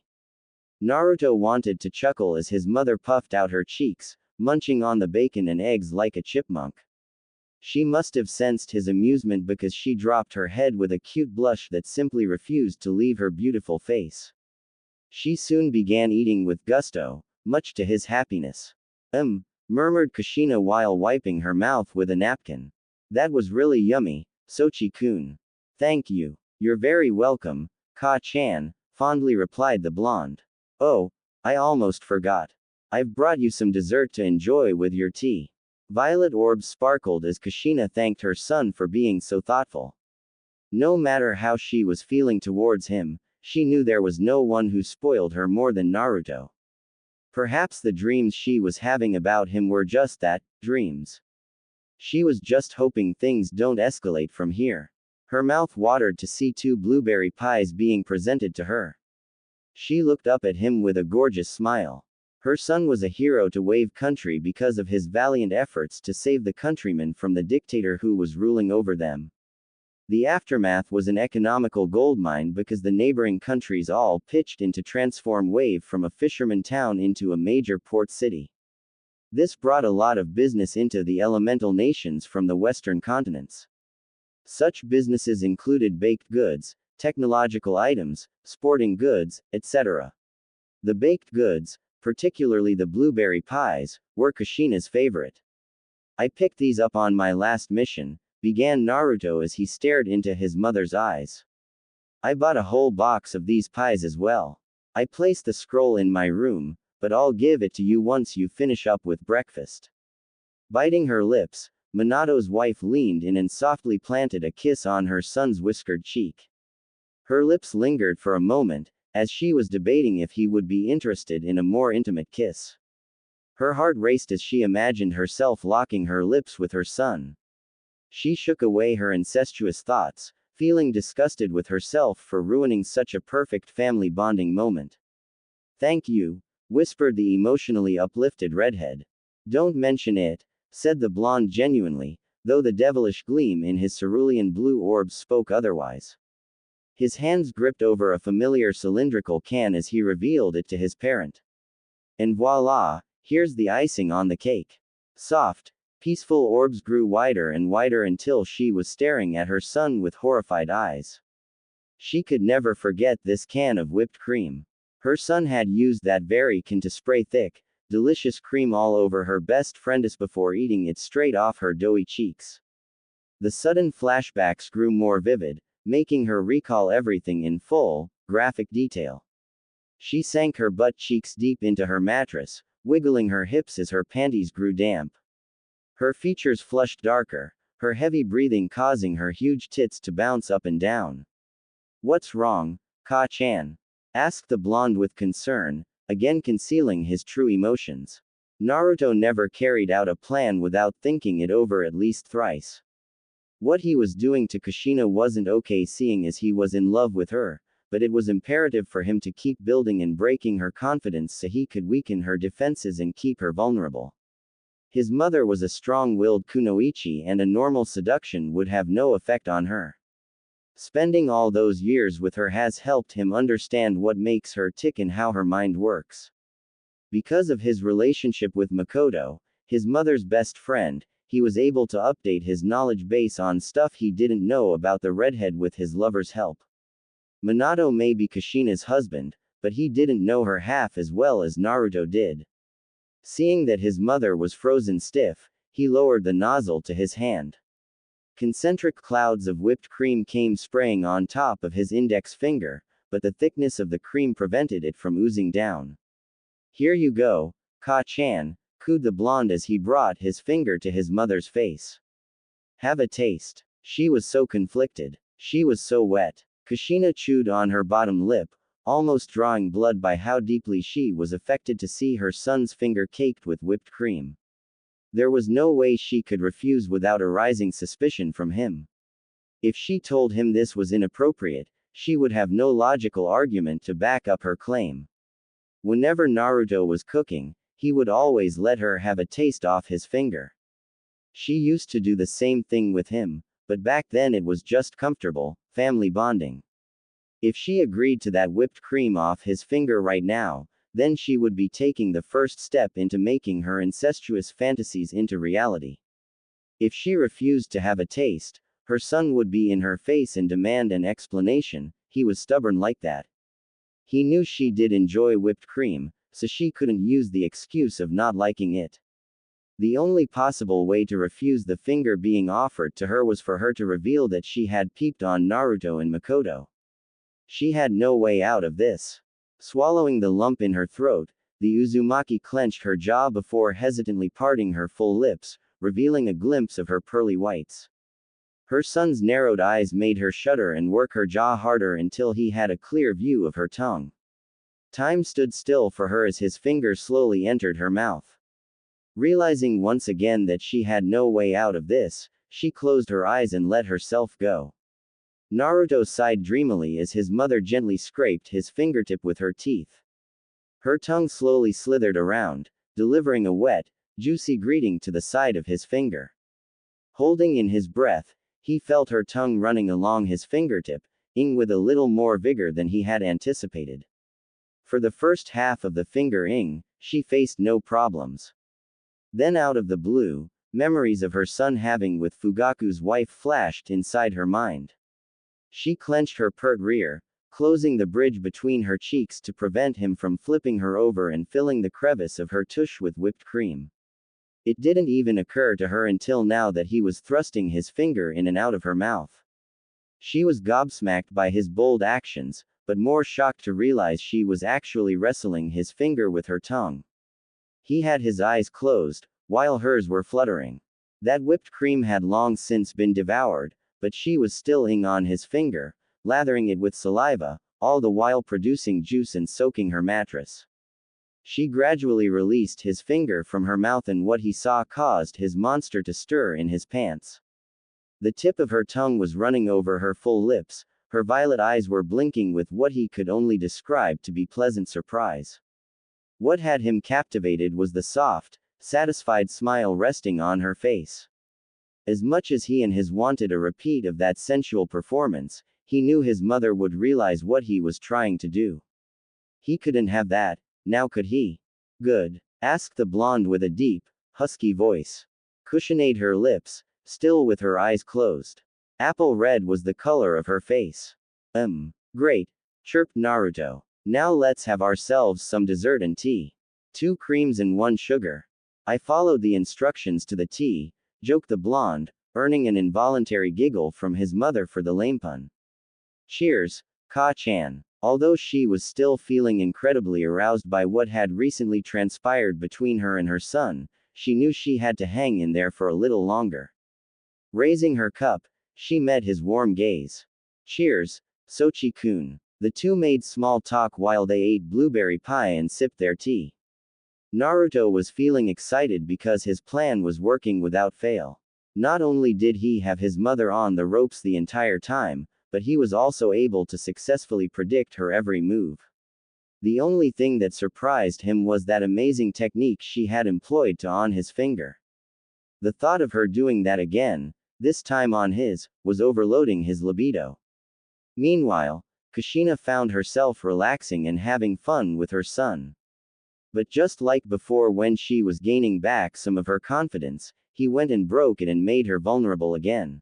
Naruto wanted to chuckle as his mother puffed out her cheeks, munching on the bacon and eggs like a chipmunk. She must have sensed his amusement because she dropped her head with a cute blush that simply refused to leave her beautiful face. She soon began eating with gusto, much to his happiness. Murmured Kushina while wiping her mouth with a napkin. That was really yummy, Sochi-kun. Thank you. You're very welcome, Ka-chan, fondly replied the blonde. Oh, I almost forgot. I've brought you some dessert to enjoy with your tea. Violet orbs sparkled as Kushina thanked her son for being so thoughtful. No matter how she was feeling towards him, she knew there was no one who spoiled her more than Naruto. Perhaps the dreams she was having about him were just that, dreams. She was just hoping things don't escalate from here. Her mouth watered to see 2 blueberry pies being presented to her. She looked up at him with a gorgeous smile. Her son was a hero to Wave Country because of his valiant efforts to save the countrymen from the dictator who was ruling over them. The aftermath was an economical goldmine because the neighboring countries all pitched in to transform Wave from a fisherman town into a major port city. This brought a lot of business into the elemental nations from the western continents. Such businesses included baked goods, technological items, sporting goods, etc. The baked goods, particularly the blueberry pies, were Kushina's favorite. I picked these up on my last mission, began Naruto as he stared into his mother's eyes. I bought a whole box of these pies as well. I placed the scroll in my room, but I'll give it to you once you finish up with breakfast. Biting her lips, Minato's wife leaned in and softly planted a kiss on her son's whiskered cheek. Her lips lingered for a moment, as she was debating if he would be interested in a more intimate kiss. Her heart raced as she imagined herself locking her lips with her son. She shook away her incestuous thoughts, feeling disgusted with herself for ruining such a perfect family bonding moment. Thank you, whispered the emotionally uplifted redhead. Don't mention it, said the blonde genuinely, though the devilish gleam in his cerulean blue orbs spoke otherwise. His hands gripped over a familiar cylindrical can as he revealed it to his parent. And voila, here's the icing on the cake. Soft, peaceful orbs grew wider and wider until she was staring at her son with horrified eyes. She could never forget this can of whipped cream. Her son had used that very can to spray thick, delicious cream all over her best friendess before eating it straight off her doughy cheeks. The sudden flashbacks grew more vivid, making her recall everything in full, graphic detail. She sank her butt cheeks deep into her mattress, wiggling her hips as her panties grew damp. Her features flushed darker, her heavy breathing causing her huge tits to bounce up and down. What's wrong, Ka-chan? Asked the blonde with concern, again concealing his true emotions. Naruto never carried out a plan without thinking it over at least thrice. What he was doing to Kushina wasn't okay seeing as he was in love with her, but it was imperative for him to keep building and breaking her confidence so he could weaken her defenses and keep her vulnerable. His mother was a strong-willed kunoichi and a normal seduction would have no effect on her. Spending all those years with her has helped him understand what makes her tick and how her mind works. Because of his relationship with Makoto, his mother's best friend, he was able to update his knowledge base on stuff he didn't know about the redhead with his lover's help. Minato may be Kushina's husband, but he didn't know her half as well as Naruto did. Seeing that his mother was frozen stiff, he lowered the nozzle to his hand. Concentric clouds of whipped cream came spraying on top of his index finger, but the thickness of the cream prevented it from oozing down. Here you go, Ka-chan, cooed the blonde as he brought his finger to his mother's face. Have a taste. She was so conflicted. She was so wet. Kushina chewed on her bottom lip, almost drawing blood by how deeply she was affected to see her son's finger caked with whipped cream. There was no way she could refuse without arousing suspicion from him. If she told him this was inappropriate, she would have no logical argument to back up her claim. Whenever Naruto was cooking, he would always let her have a taste off his finger. She used to do the same thing with him, but back then it was just comfortable, family bonding. If she agreed to that whipped cream off his finger right now, then she would be taking the first step into making her incestuous fantasies into reality. If she refused to have a taste, her son would be in her face and demand an explanation. He was stubborn like that. He knew she did enjoy whipped cream, so she couldn't use the excuse of not liking it. The only possible way to refuse the finger being offered to her was for her to reveal that she had peeped on Naruto and Makoto. She had no way out of this. Swallowing the lump in her throat, the Uzumaki clenched her jaw before hesitantly parting her full lips, revealing a glimpse of her pearly whites. Her son's narrowed eyes made her shudder and work her jaw harder until he had a clear view of her tongue. Time stood still for her as his finger slowly entered her mouth. Realizing once again that she had no way out of this, she closed her eyes and let herself go. Naruto sighed dreamily as his mother gently scraped his fingertip with her teeth. Her tongue slowly slithered around, delivering a wet, juicy greeting to the side of his finger. Holding in his breath, he felt her tongue running along his fingertip, with a little more vigor than he had anticipated. For the first half of the finger she faced no problems. Then out of the blue, memories of her son having with Fugaku's wife flashed inside her mind. She clenched her pert rear, closing the bridge between her cheeks to prevent him from flipping her over and filling the crevice of her tush with whipped cream. It didn't even occur to her until now that he was thrusting his finger in and out of her mouth. She was gobsmacked by his bold actions, but more shocked to realize she was actually wrestling his finger with her tongue. He had his eyes closed, while hers were fluttering. That whipped cream had long since been devoured, but she was still on his finger, lathering it with saliva, all the while producing juice and soaking her mattress. She gradually released his finger from her mouth and what he saw caused his monster to stir in his pants. The tip of her tongue was running over her full lips, her violet eyes were blinking with what he could only describe to be pleasant surprise. What had him captivated was the soft, satisfied smile resting on her face. As much as he and his wanted a repeat of that sensual performance, he knew his mother would realize what he was trying to do. He couldn't have that, now could he? Good? Asked the blonde with a deep, husky voice. Kushina her lips, still with her eyes closed. Apple red was the color of her face. Great, chirped Naruto. Now let's have ourselves some dessert and tea. 2 creams and 1 sugar. I followed the instructions to the T, joked the blonde, earning an involuntary giggle from his mother for the lame pun. Cheers, Ka-chan. Although she was still feeling incredibly aroused by what had recently transpired between her and her son, she knew she had to hang in there for a little longer. Raising her cup, she met his warm gaze. Cheers, Sochi-kun. The two made small talk while they ate blueberry pie and sipped their tea. Naruto was feeling excited because his plan was working without fail. Not only did he have his mother on the ropes the entire time, but he was also able to successfully predict her every move. The only thing that surprised him was that amazing technique she had employed to on his finger. The thought of her doing that again, this time on his, was overloading his libido. Meanwhile, Kushina found herself relaxing and having fun with her son. But just like before when she was gaining back some of her confidence, he went and broke it and made her vulnerable again.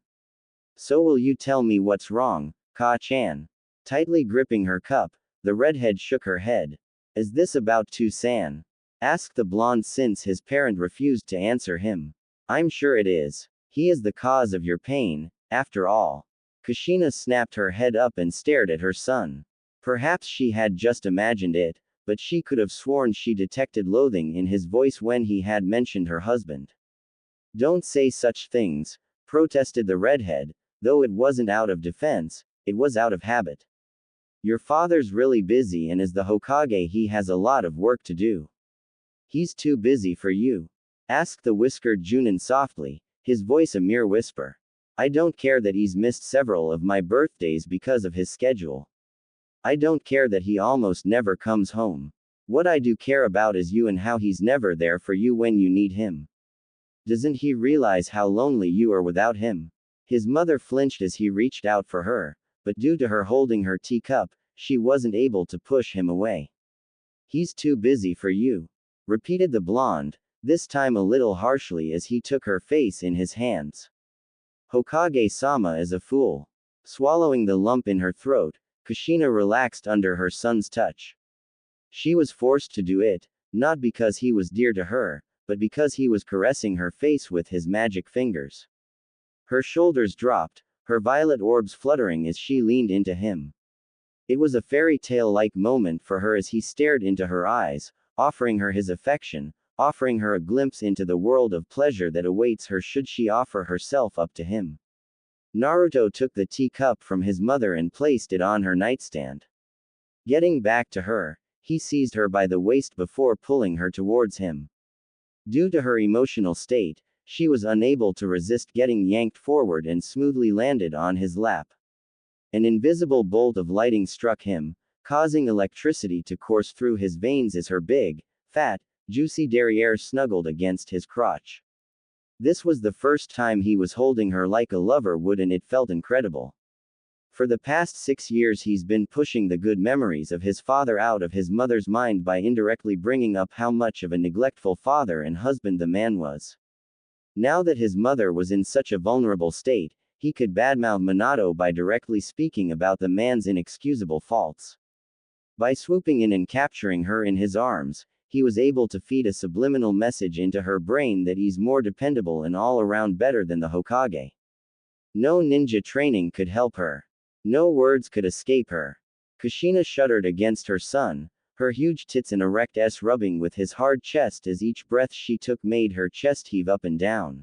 So will you tell me what's wrong, Ka-chan? Tightly gripping her cup, the redhead shook her head. Is this about San? Asked the blonde since his parent refused to answer him. I'm sure it is. He is the cause of your pain, after all. Kushina snapped her head up and stared at her son. Perhaps she had just imagined it, but she could have sworn she detected loathing in his voice when he had mentioned her husband. Don't say such things, protested the redhead, though it wasn't out of defense, it was out of habit. Your father's really busy and as the Hokage he has a lot of work to do. He's too busy for you? Asked the whiskered Junin softly, his voice a mere whisper. I don't care that he's missed several of my birthdays because of his schedule. I don't care that he almost never comes home. What I do care about is you and how he's never there for you when you need him. Doesn't he realize how lonely you are without him? His mother flinched as he reached out for her, but due to her holding her teacup, she wasn't able to push him away. He's too busy for you, repeated the blonde, this time a little harshly as he took her face in his hands. Hokage-sama is a fool. Swallowing the lump in her throat, Kushina relaxed under her son's touch. She was forced to do it, not because he was dear to her, but because he was caressing her face with his magic fingers. Her shoulders dropped, her violet orbs fluttering as she leaned into him. It was a fairy tale-like moment for her as he stared into her eyes, offering her his affection, offering her a glimpse into the world of pleasure that awaits her should she offer herself up to him. Naruto took the teacup from his mother and placed it on her nightstand. Getting back to her, he seized her by the waist before pulling her towards him. Due to her emotional state, she was unable to resist getting yanked forward and smoothly landed on his lap. An invisible bolt of lighting struck him, causing electricity to course through his veins as her big, fat, juicy derriere snuggled against his crotch. This was the first time he was holding her like a lover would, and it felt incredible. For the past 6 years he's been pushing the good memories of his father out of his mother's mind by indirectly bringing up how much of a neglectful father and husband the man was. Now that his mother was in such a vulnerable state, he could badmouth Minato by directly speaking about the man's inexcusable faults. By swooping in and capturing her in his arms, he was able to feed a subliminal message into her brain that he's more dependable and all around better than the Hokage. No ninja training could help her. No words could escape her. Kushina shuddered against her son, her huge tits and erect S rubbing with his hard chest as each breath she took made her chest heave up and down.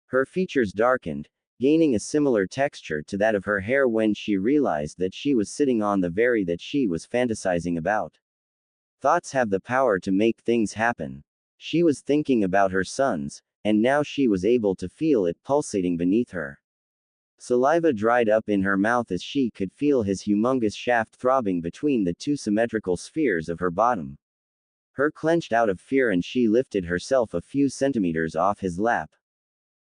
Her features darkened, gaining a similar texture to that of her hair when she realized that she was sitting on the very that she was fantasizing about. Thoughts have the power to make things happen. She was thinking about her sons, and now she was able to feel it pulsating beneath her. Saliva dried up in her mouth as she could feel his humongous shaft throbbing between the two symmetrical spheres of her bottom. Her clenched out of fear and she lifted herself a few centimeters off his lap.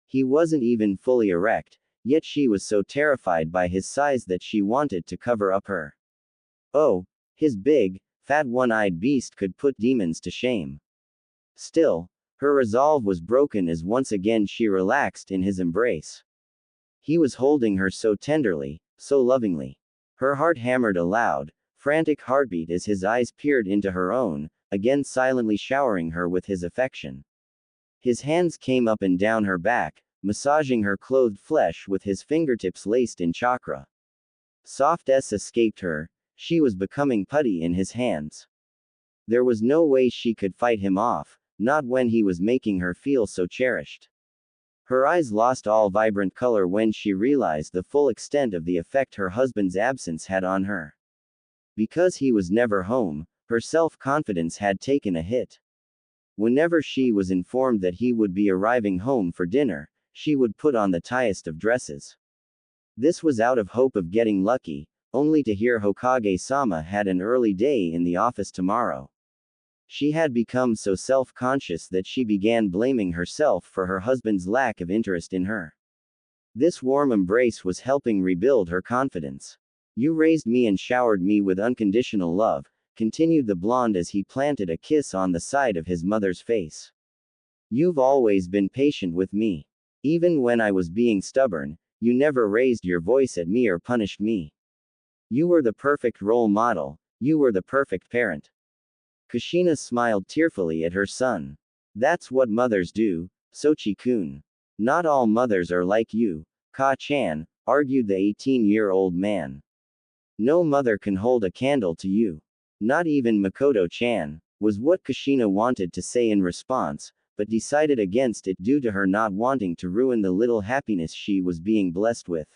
He wasn't even fully erect, yet she was so terrified by his size that she wanted to cover up her. Oh, his big, fat one-eyed beast could put demons to shame. Still, her resolve was broken as once again she relaxed in his embrace. He was holding her so tenderly, so lovingly. Her heart hammered a loud, frantic heartbeat as his eyes peered into her own, again silently showering her with his affection. His hands came up and down her back, massaging her clothed flesh with his fingertips laced in chakra. Soft S escaped her, she was becoming putty in his hands. There was no way she could fight him off, not when he was making her feel so cherished. Her eyes lost all vibrant color when she realized the full extent of the effect her husband's absence had on her. Because he was never home, her self-confidence had taken a hit. Whenever she was informed that he would be arriving home for dinner, she would put on the tightest of dresses. This was out of hope of getting lucky, only to hear Hokage-sama had an early day in the office tomorrow. She had become so self-conscious that she began blaming herself for her husband's lack of interest in her. This warm embrace was helping rebuild her confidence. You raised me and showered me with unconditional love, continued the blonde as he planted a kiss on the side of his mother's face. You've always been patient with me. Even when I was being stubborn, you never raised your voice at me or punished me. You were the perfect role model, you were the perfect parent. Kushina smiled tearfully at her son. That's what mothers do, Sochi-kun. Not all mothers are like you, Ka-chan, argued the 18-year-old man. No mother can hold a candle to you. Not even Makoto-chan, was what Kushina wanted to say in response, but decided against it due to her not wanting to ruin the little happiness she was being blessed with.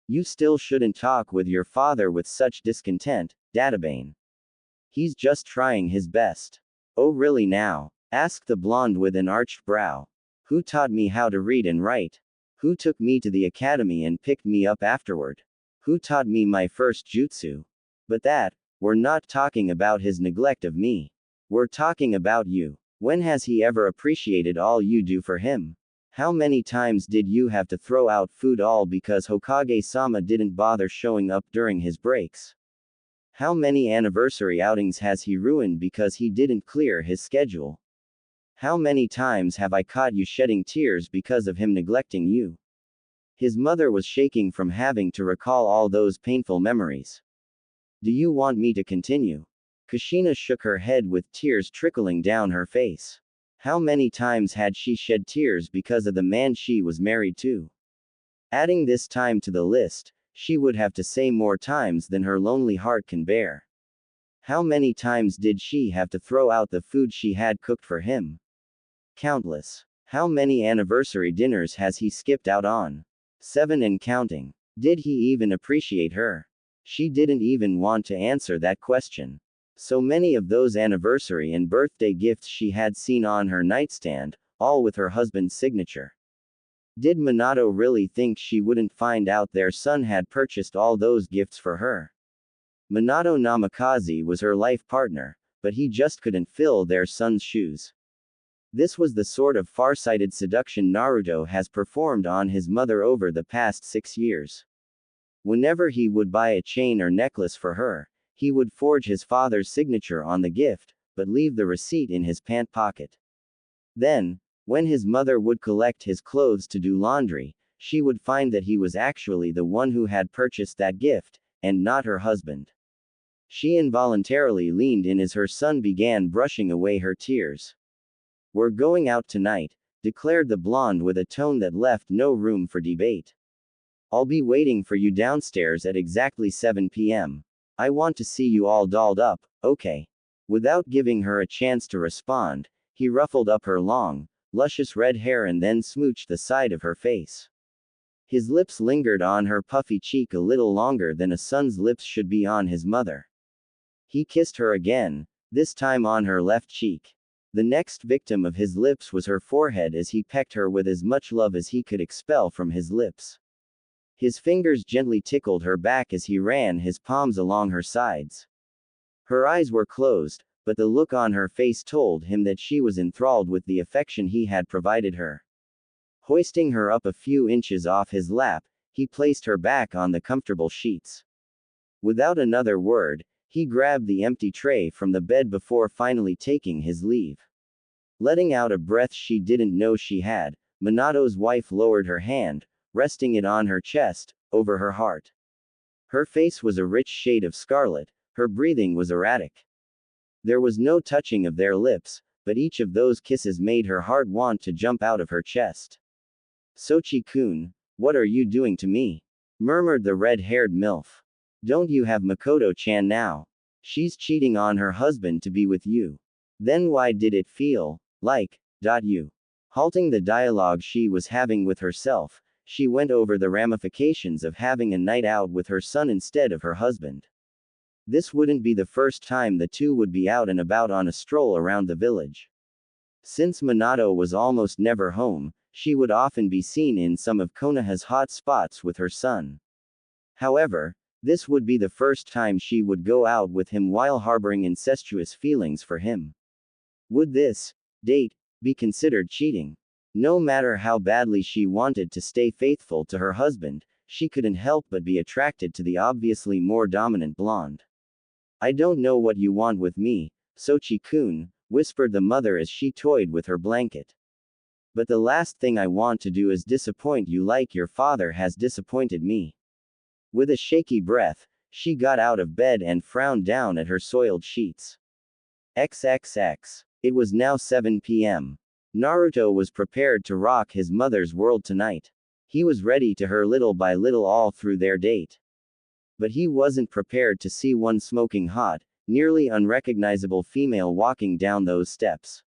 You still shouldn't talk with your father with such discontent, Databane. He's just trying his best. Oh really now? Asked the blonde with an arched brow. Who taught me how to read and write? Who took me to the academy and picked me up afterward? Who taught me my first jutsu? But that, we're not talking about his neglect of me. We're talking about you. When has he ever appreciated all you do for him? How many times did you have to throw out food all because Hokage-sama didn't bother showing up during his breaks? How many anniversary outings has he ruined because he didn't clear his schedule? How many times have I caught you shedding tears because of him neglecting you? His mother was shaking from having to recall all those painful memories. Do you want me to continue? Kushina shook her head with tears trickling down her face. How many times had she shed tears because of the man she was married to? Adding this time to the list, she would have to say more times than her lonely heart can bear. How many times did she have to throw out the food she had cooked for him? Countless. How many anniversary dinners has he skipped out on? 7 and counting. Did he even appreciate her? She didn't even want to answer that question. So many of those anniversary and birthday gifts she had seen on her nightstand, all with her husband's signature. Did Minato really think she wouldn't find out their son had purchased all those gifts for her? Minato Namikaze was her life partner, but he just couldn't fill their son's shoes. This was the sort of far-sighted seduction Naruto has performed on his mother over the past 6 years. Whenever he would buy a chain or necklace for her, he would forge his father's signature on the gift, but leave the receipt in his pant pocket. Then, when his mother would collect his clothes to do laundry, she would find that he was actually the one who had purchased that gift, and not her husband. She involuntarily leaned in as her son began brushing away her tears. "We're going out tonight," declared the blonde with a tone that left no room for debate. "I'll be waiting for you downstairs at exactly 7 p.m. I want to see you all dolled up, okay?" Without giving her a chance to respond, he ruffled up her long, luscious red hair and then smooched the side of her face. His lips lingered on her puffy cheek a little longer than a son's lips should be on his mother. He kissed her again, this time on her left cheek. The next victim of his lips was her forehead as he pecked her with as much love as he could expel from his lips. His fingers gently tickled her back as he ran his palms along her sides. Her eyes were closed, but the look on her face told him that she was enthralled with the affection he had provided her. Hoisting her up a few inches off his lap, he placed her back on the comfortable sheets. Without another word, he grabbed the empty tray from the bed before finally taking his leave. Letting out a breath she didn't know she had, Minato's wife lowered her hand, resting it on her chest, over her heart. Her face was a rich shade of scarlet, her breathing was erratic. There was no touching of their lips, but each of those kisses made her heart want to jump out of her chest. "Sochi-kun, what are you doing to me?" murmured the red-haired MILF. "Don't you have Makoto-chan now? She's cheating on her husband to be with you. Then why did it feel like you?" Halting the dialogue she was having with herself, she went over the ramifications of having a night out with her son instead of her husband. This wouldn't be the first time the two would be out and about on a stroll around the village. Since Minato was almost never home, she would often be seen in some of Konoha's hot spots with her son. However, this would be the first time she would go out with him while harboring incestuous feelings for him. Would this date be considered cheating? No matter how badly she wanted to stay faithful to her husband, she couldn't help but be attracted to the obviously more dominant blonde. "I don't know what you want with me, Sochi-kun," whispered the mother as she toyed with her blanket. "But the last thing I want to do is disappoint you like your father has disappointed me." With a shaky breath, she got out of bed and frowned down at her soiled sheets. XXX. It was now 7 p.m. Naruto was prepared to rock his mother's world tonight. He was ready to her little by little all through their date. But he wasn't prepared to see one smoking hot, nearly unrecognizable female walking down those steps.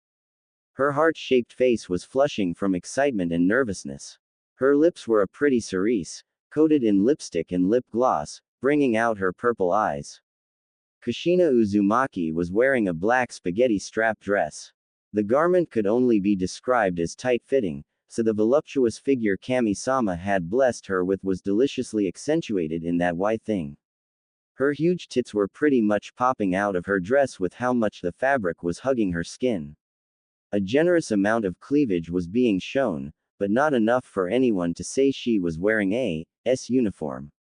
Her heart-shaped face was flushing from excitement and nervousness. Her lips were a pretty cerise, coated in lipstick and lip gloss, bringing out her purple eyes. Kushina Uzumaki was wearing a black spaghetti strap dress. The garment could only be described as tight-fitting, so the voluptuous figure Kami-sama had blessed her with was deliciously accentuated in that white thing. Her huge tits were pretty much popping out of her dress with how much the fabric was hugging her skin. A generous amount of cleavage was being shown, but not enough for anyone to say she was wearing a S uniform.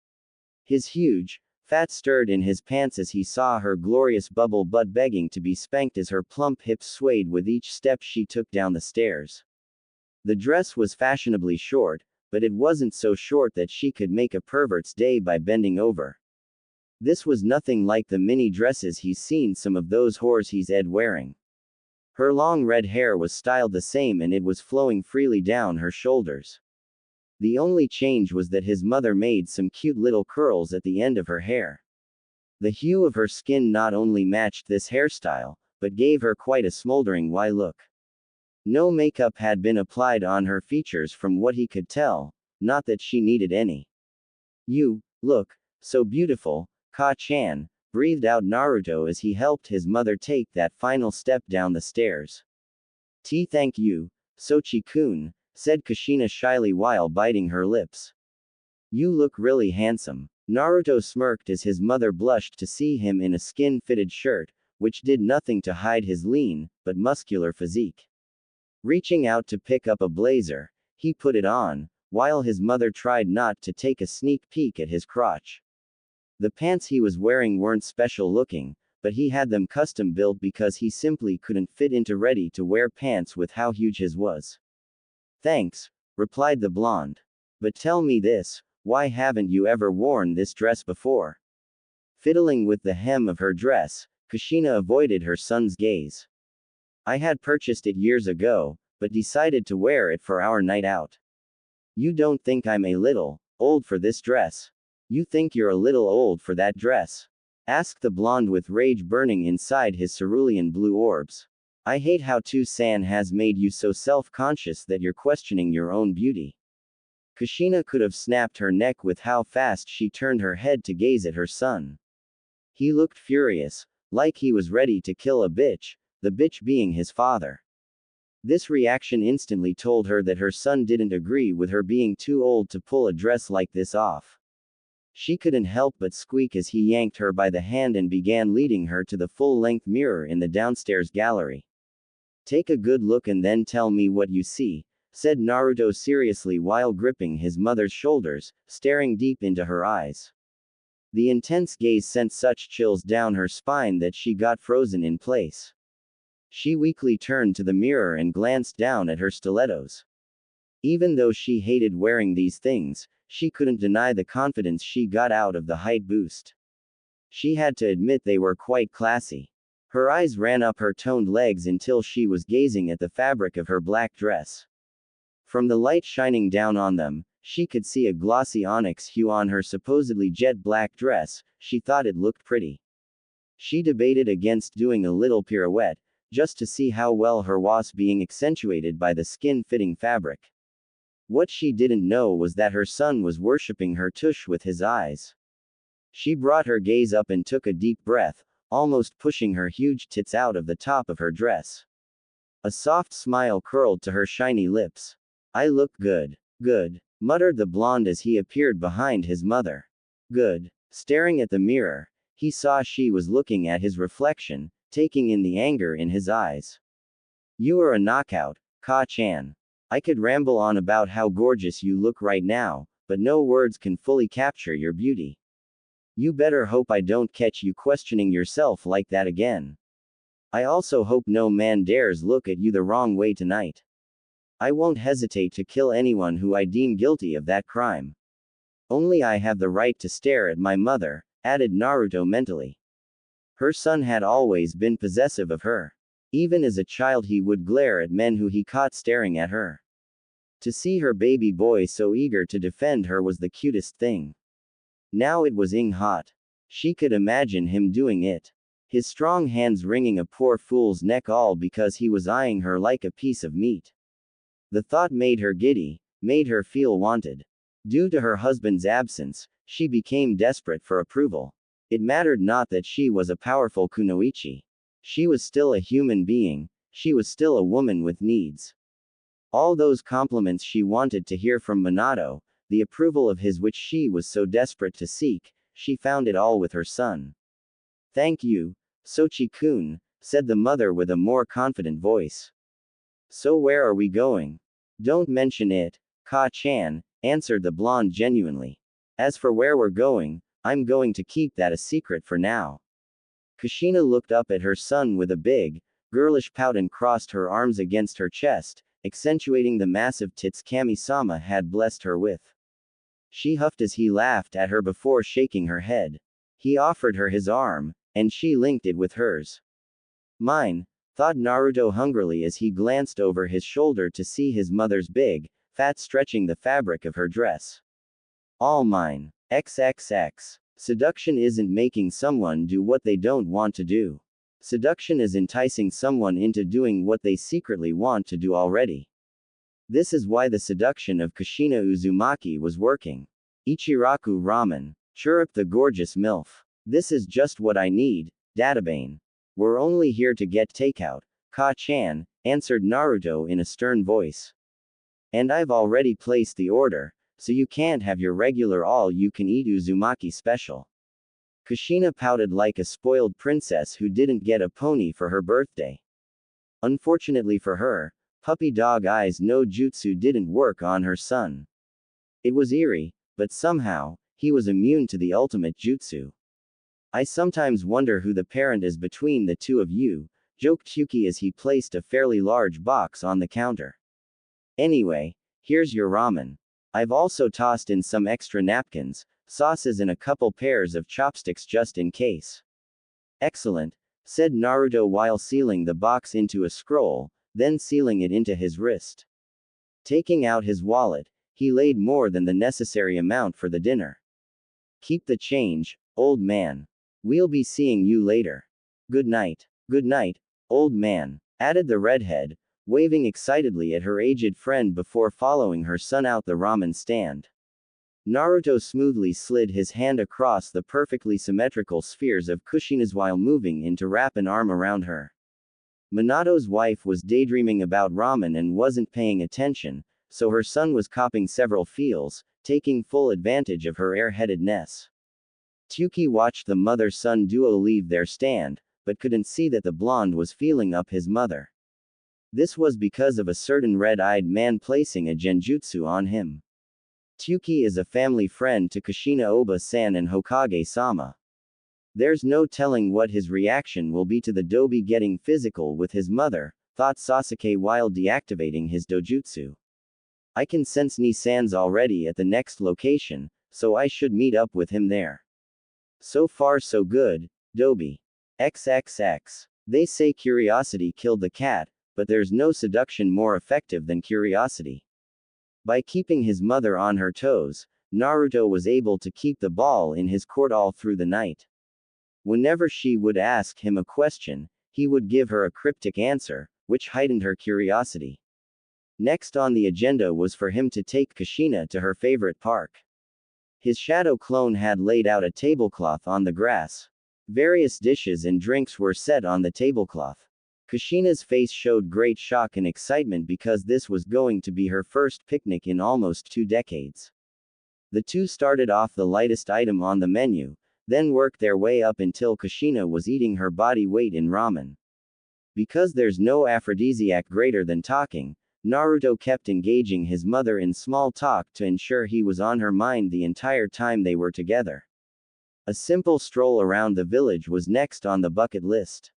His huge, Fat stirred in his pants as he saw her glorious bubble butt begging to be spanked as her plump hips swayed with each step she took down the stairs. The dress was fashionably short, but it wasn't so short that she could make a pervert's day by bending over. This was nothing like the mini dresses he's seen some of those whores he's ed wearing. Her long red hair was styled the same and it was flowing freely down her shoulders. The only change was that his mother made some cute little curls at the end of her hair. The hue of her skin not only matched this hairstyle, but gave her quite a smoldering why look. No makeup had been applied on her features from what he could tell, not that she needed any. You look so beautiful, Ka-chan, breathed out Naruto as he helped his mother take that final step down the stairs. Thank you, Sochi-kun, said Kushina shyly while biting her lips. You look really handsome. Naruto smirked as his mother blushed to see him in a skin-fitted shirt, which did nothing to hide his lean, but muscular physique. Reaching out to pick up a blazer, he put it on, while his mother tried not to take a sneak peek at his crotch. The pants he was wearing weren't special looking, but he had them custom built because he simply couldn't fit into ready-to-wear pants with how huge his was. Thanks, replied the blonde. But tell me this, why haven't you ever worn this dress before? Fiddling with the hem of her dress, Kushina avoided her son's gaze. I had purchased it years ago, but decided to wear it for our night out. You don't think I'm a little old for this dress? You think you're a little old for that dress? Asked the blonde with rage burning inside his cerulean blue orbs. I hate how Tu-san has made you so self-conscious that you're questioning your own beauty. Kushina could have snapped her neck with how fast she turned her head to gaze at her son. He looked furious, like he was ready to kill a bitch, the bitch being his father. This reaction instantly told her that her son didn't agree with her being too old to pull a dress like this off. She couldn't help but squeak as he yanked her by the hand and began leading her to the full-length mirror in the downstairs gallery. Take a good look and then tell me what you see, said Naruto seriously while gripping his mother's shoulders, staring deep into her eyes. The intense gaze sent such chills down her spine that she got frozen in place. She weakly turned to the mirror and glanced down at her stilettos. Even though she hated wearing these things, she couldn't deny the confidence she got out of the height boost. She had to admit they were quite classy. Her eyes ran up her toned legs until she was gazing at the fabric of her black dress. From the light shining down on them, she could see a glossy onyx hue on her supposedly jet black dress. She thought it looked pretty. She debated against doing a little pirouette, just to see how well her was being accentuated by the skin-fitting fabric. What she didn't know was that her son was worshipping her tush with his eyes. She brought her gaze up and took a deep breath, almost pushing her huge tits out of the top of her dress. A soft smile curled to her shiny lips. I look good. Good, muttered the blonde as he appeared behind his mother. Good. Staring at the mirror, he saw she was looking at his reflection, taking in the anger in his eyes. You are a knockout, Ka-chan. I could ramble on about how gorgeous you look right now, but no words can fully capture your beauty. You better hope I don't catch you questioning yourself like that again. I also hope no man dares look at you the wrong way tonight. I won't hesitate to kill anyone who I deem guilty of that crime. Only I have the right to stare at my mother, added Naruto mentally. Her son had always been possessive of her. Even as a child he would glare at men who he caught staring at her. To see her baby boy so eager to defend her was the cutest thing. Now it was hot. She could imagine him doing it. His strong hands wringing a poor fool's neck all because he was eyeing her like a piece of meat. The thought made her giddy, made her feel wanted. Due to her husband's absence, she became desperate for approval. It mattered not that she was a powerful kunoichi. She was still a human being, she was still a woman with needs. All those compliments she wanted to hear from Minato, the approval of his which she was so desperate to seek, she found it all with her son. Thank you, Sochi-kun, said the mother with a more confident voice. So where are we going? Don't mention it, Ka-chan, answered the blonde genuinely. As for where we're going, I'm going to keep that a secret for now. Kushina looked up at her son with a big, girlish pout and crossed her arms against her chest, accentuating the massive tits Kami-sama had blessed her with. She huffed as he laughed at her before shaking her head. He offered her his arm, and she linked it with hers. Mine, thought Naruto hungrily as he glanced over his shoulder to see his mother's big, fat stretching the fabric of her dress. All mine. XXX. Seduction isn't making someone do what they don't want to do. Seduction is enticing someone into doing what they secretly want to do already. This is why the seduction of Kushina Uzumaki was working. Ichiraku ramen. Chirruped the gorgeous MILF. This is just what I need, Databane. We're only here to get takeout, Ka-chan, answered Naruto in a stern voice. And I've already placed the order, so you can't have your regular all-you-can-eat Uzumaki special. Kushina pouted like a spoiled princess who didn't get a pony for her birthday. Unfortunately for her, puppy dog eyes no jutsu didn't work on her son. It was eerie, but somehow, he was immune to the ultimate jutsu. I sometimes wonder who the parent is between the two of you, joked Chuki as he placed a fairly large box on the counter. Anyway, here's your ramen. I've also tossed in some extra napkins, sauces and a couple pairs of chopsticks just in case. Excellent, said Naruto while sealing the box into a scroll, then sealing it into his wrist. Taking out his wallet, he laid more than the necessary amount for the dinner. Keep the change, old man. We'll be seeing you later. Good night. Good night, old man, added the redhead, waving excitedly at her aged friend before following her son out the ramen stand. Naruto smoothly slid his hand across the perfectly symmetrical spheres of Kushina's while moving in to wrap an arm around her. Minato's wife was daydreaming about ramen and wasn't paying attention, so her son was copping several feels, taking full advantage of her airheadedness. Tuki watched the mother-son duo leave their stand, but couldn't see that the blonde was feeling up his mother. This was because of a certain red-eyed man placing a genjutsu on him. Tuki is a family friend to Kushina Oba-san and Hokage-sama. There's no telling what his reaction will be to the Dobi getting physical with his mother, thought Sasuke while deactivating his dojutsu. I can sense Ni-san's already at the next location, so I should meet up with him there. So far so good, Dobi. XXX. They say curiosity killed the cat, but there's no seduction more effective than curiosity. By keeping his mother on her toes, Naruto was able to keep the ball in his court all through the night. Whenever she would ask him a question, he would give her a cryptic answer, which heightened her curiosity. Next on the agenda was for him to take Kushina to her favorite park. His shadow clone had laid out a tablecloth on the grass. Various dishes and drinks were set on the tablecloth. Kushina's face showed great shock and excitement because this was going to be her first picnic in almost 2 decades. The two started off the lightest item on the menu, then worked their way up until Kushina was eating her body weight in ramen. Because there's no aphrodisiac greater than talking, Naruto kept engaging his mother in small talk to ensure he was on her mind the entire time they were together. A simple stroll around the village was next on the bucket list.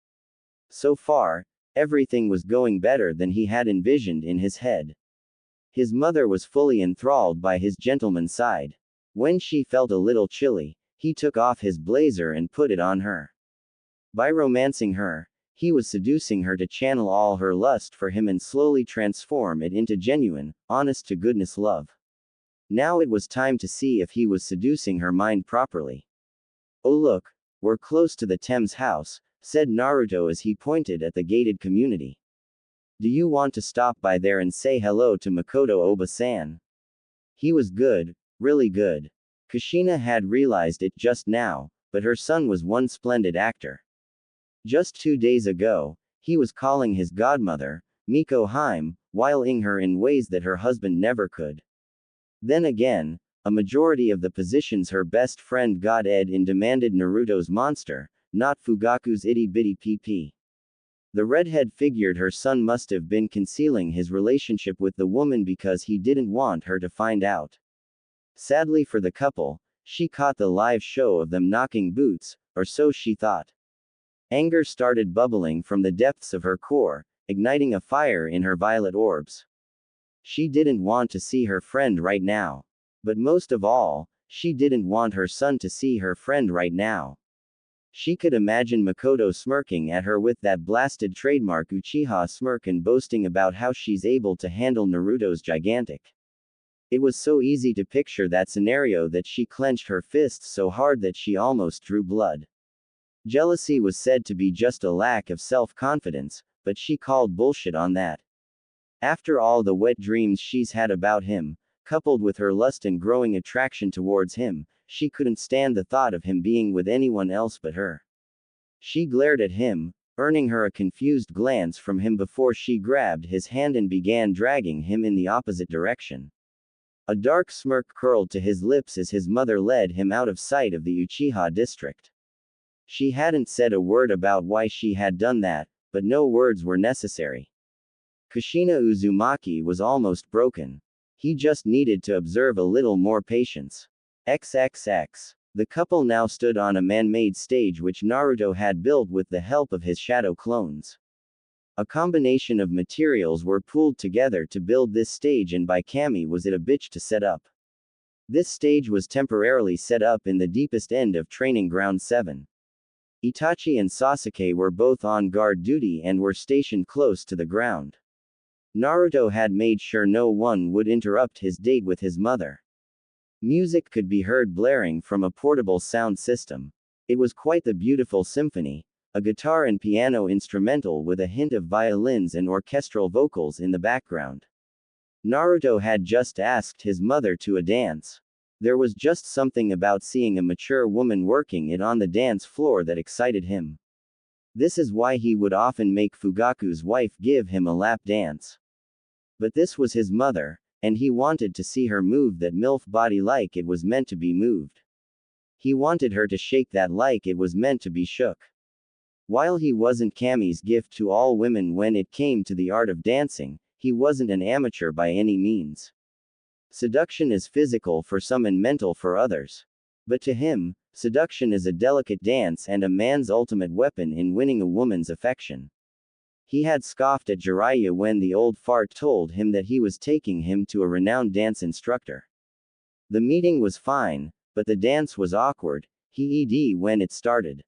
So far, everything was going better than he had envisioned in his head. His mother was fully enthralled by his gentleman's side. When she felt a little chilly, he took off his blazer and put it on her. By romancing her, he was seducing her to channel all her lust for him and slowly transform it into genuine, honest-to-goodness love. Now it was time to see if he was seducing her mind properly. Oh look, we're close to the Thames house, said Naruto as he pointed at the gated community. Do you want to stop by there and say hello to Makoto Oba-san? He was good, really good. Kushina had realized it just now, but her son was one splendid actor. Just 2 days ago, he was calling his godmother, Miko Heim, wiling her in ways that her husband never could. Then again, a majority of the positions her best friend got Ed in demanded Naruto's monster, not Fugaku's itty-bitty PP. The redhead figured her son must have been concealing his relationship with the woman because he didn't want her to find out. Sadly for the couple, She caught the live show of them knocking boots, or so she thought. Anger started bubbling from the depths of her core, igniting a fire in her violet orbs. She didn't want to see her friend right now. But most of all, she didn't want her son to see her friend right now. She could imagine Makoto smirking at her with that blasted trademark Uchiha smirk and boasting about how she's able to handle Naruto's gigantic. It was so easy to picture that scenario that she clenched her fists so hard that she almost drew blood. Jealousy was said to be just a lack of self-confidence, but she called bullshit on that. After all the wet dreams she's had about him, coupled with her lust and growing attraction towards him, she couldn't stand the thought of him being with anyone else but her. She glared at him, earning her a confused glance from him before she grabbed his hand and began dragging him in the opposite direction. A dark smirk curled to his lips as his mother led him out of sight of the Uchiha district. She hadn't said a word about why she had done that, but no words were necessary. Kushina Uzumaki was almost broken. He just needed to observe a little more patience. XXX. The couple now stood on a man-made stage which Naruto had built with the help of his shadow clones. A combination of materials were pooled together to build this stage, and by Kami was it a bitch to set up. This stage was temporarily set up in the deepest end of Training Ground 7. Itachi and Sasuke were both on guard duty and were stationed close to the ground. Naruto had made sure no one would interrupt his date with his mother. Music could be heard blaring from a portable sound system. It was quite the beautiful symphony, a guitar and piano instrumental with a hint of violins and orchestral vocals in the background. Naruto had just asked his mother to a dance. There was just something about seeing a mature woman working it on the dance floor that excited him. This is why he would often make Fugaku's wife give him a lap dance. But this was his mother, and he wanted to see her move that MILF body like it was meant to be moved. He wanted her to shake that like it was meant to be shook. While he wasn't Kami's gift to all women when it came to the art of dancing, he wasn't an amateur by any means. Seduction is physical for some and mental for others. But to him, seduction is a delicate dance and a man's ultimate weapon in winning a woman's affection. He had scoffed at Jiraiya when the old fart told him that he was taking him to a renowned dance instructor. The meeting was fine, but the dance was awkward, when it started.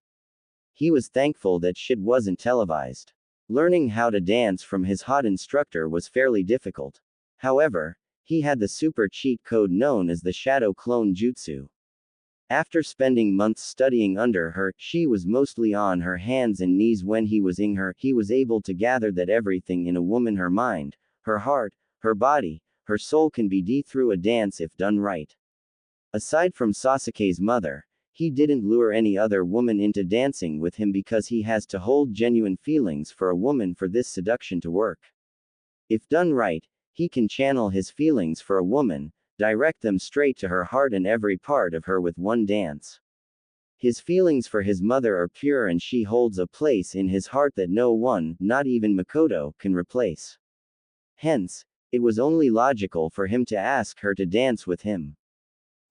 He was thankful that shit wasn't televised. Learning how to dance from his hot instructor was fairly difficult. However, he had the super cheat code known as the Shadow Clone Jutsu. After spending months studying under her, she was mostly on her hands and knees when he was in her. He was able to gather that everything in a woman, her mind, her heart, her body, her soul can be through a dance if done right. Aside from Sasuke's mother, he didn't lure any other woman into dancing with him because he has to hold genuine feelings for a woman for this seduction to work. If done right, he can channel his feelings for a woman, direct them straight to her heart and every part of her with one dance. His feelings for his mother are pure and she holds a place in his heart that no one, not even Makoto, can replace. Hence, it was only logical for him to ask her to dance with him.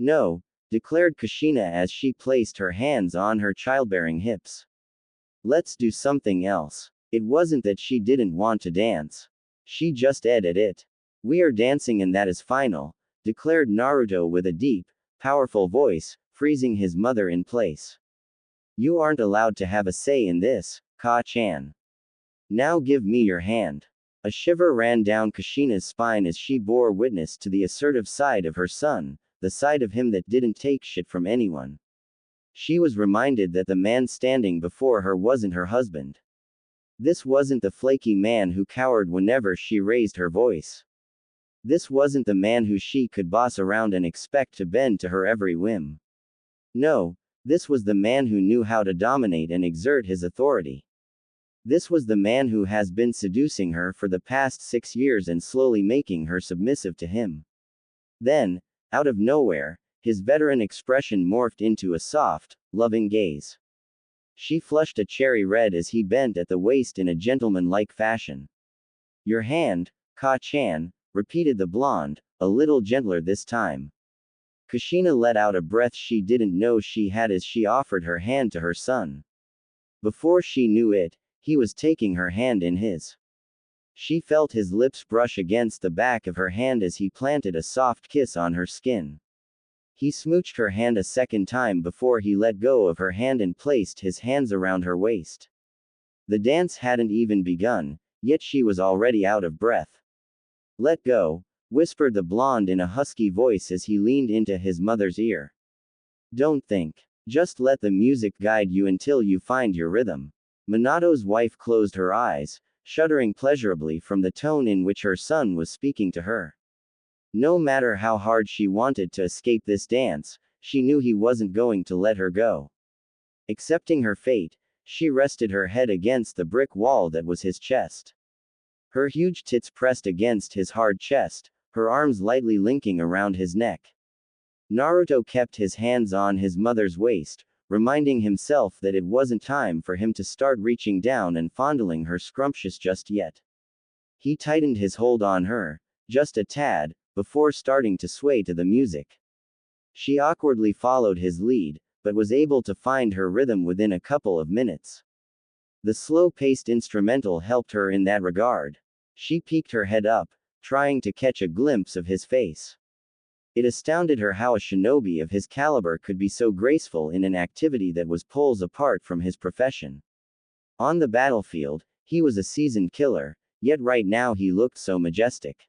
No, declared Kushina as she placed her hands on her childbearing hips. Let's do something else. It wasn't that she didn't want to dance. She just ed at it. We are dancing and that is final, declared Naruto with a deep, powerful voice, freezing his mother in place. You aren't allowed to have a say in this, Ka-chan. Now give me your hand. A shiver ran down Kushina's spine as she bore witness to the assertive side of her son, the side of him that didn't take shit from anyone. She was reminded that the man standing before her wasn't her husband. This wasn't the flaky man who cowered whenever she raised her voice. This wasn't the man who she could boss around and expect to bend to her every whim. No, this was the man who knew how to dominate and exert his authority. This was the man who has been seducing her for the past 6 years and slowly making her submissive to him. Then, out of nowhere, his veteran expression morphed into a soft, loving gaze. She flushed a cherry red as he bent at the waist in a gentleman-like fashion. Your hand, Ka-chan, repeated the blonde, a little gentler this time. Kushina let out a breath she didn't know she had as she offered her hand to her son. Before she knew it, he was taking her hand in his. She felt his lips brush against the back of her hand as he planted a soft kiss on her skin. He smooched her hand a second time before he let go of her hand and placed his hands around her waist. The dance hadn't even begun, yet she was already out of breath. "Let go," whispered the blonde in a husky voice as he leaned into his mother's ear. "Don't think. Just let the music guide you until you find your rhythm." Minato's wife closed her eyes, shuddering pleasurably from the tone in which her son was speaking to her. No matter how hard she wanted to escape this dance, she knew he wasn't going to let her go. Accepting her fate, she rested her head against the brick wall that was his chest. Her huge tits pressed against his hard chest, her arms lightly linking around his neck. Naruto kept his hands on his mother's waist, reminding himself that it wasn't time for him to start reaching down and fondling her scrumptious just yet. He tightened his hold on her, just a tad, before starting to sway to the music. She awkwardly followed his lead, but was able to find her rhythm within a couple of minutes. The slow-paced instrumental helped her in that regard. She peeked her head up, trying to catch a glimpse of his face. It astounded her how a shinobi of his caliber could be so graceful in an activity that was poles apart from his profession. On the battlefield, he was a seasoned killer, yet right now he looked so majestic.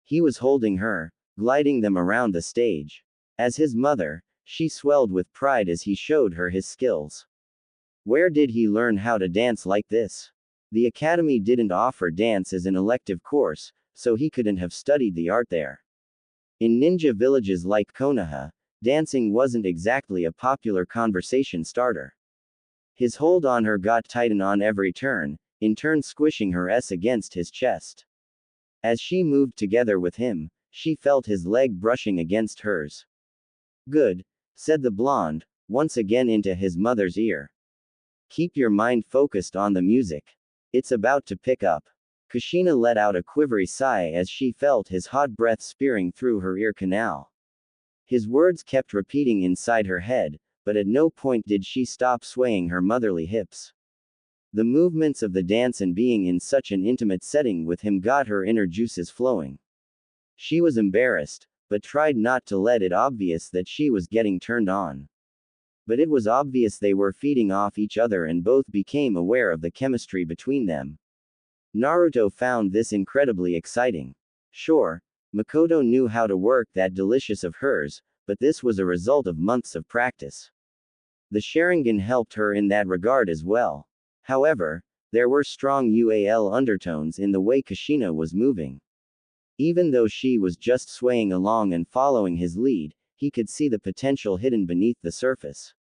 He was holding her, gliding them around the stage. As his mother, she swelled with pride as he showed her his skills. Where did he learn how to dance like this? The academy didn't offer dance as an elective course, so he couldn't have studied the art there. In ninja villages like Konoha, dancing wasn't exactly a popular conversation starter. His hold on her got tightened on every turn, in turn squishing her against his chest. As she moved together with him, she felt his leg brushing against hers. "Good," said the blonde, once again into his mother's ear. "Keep your mind focused on the music. It's about to pick up." Kushina let out a quivery sigh as she felt his hot breath spearing through her ear canal. His words kept repeating inside her head, but at no point did she stop swaying her motherly hips. The movements of the dance and being in such an intimate setting with him got her inner juices flowing. She was embarrassed, but tried not to let it obvious that she was getting turned on. But it was obvious they were feeding off each other and both became aware of the chemistry between them. Naruto found this incredibly exciting. Sure, Makoto knew how to work that delicious of hers, but this was a result of months of practice. The Sharingan helped her in that regard as well. However, there were strong UAL undertones in the way Kushina was moving. Even though she was just swaying along and following his lead, he could see the potential hidden beneath the surface.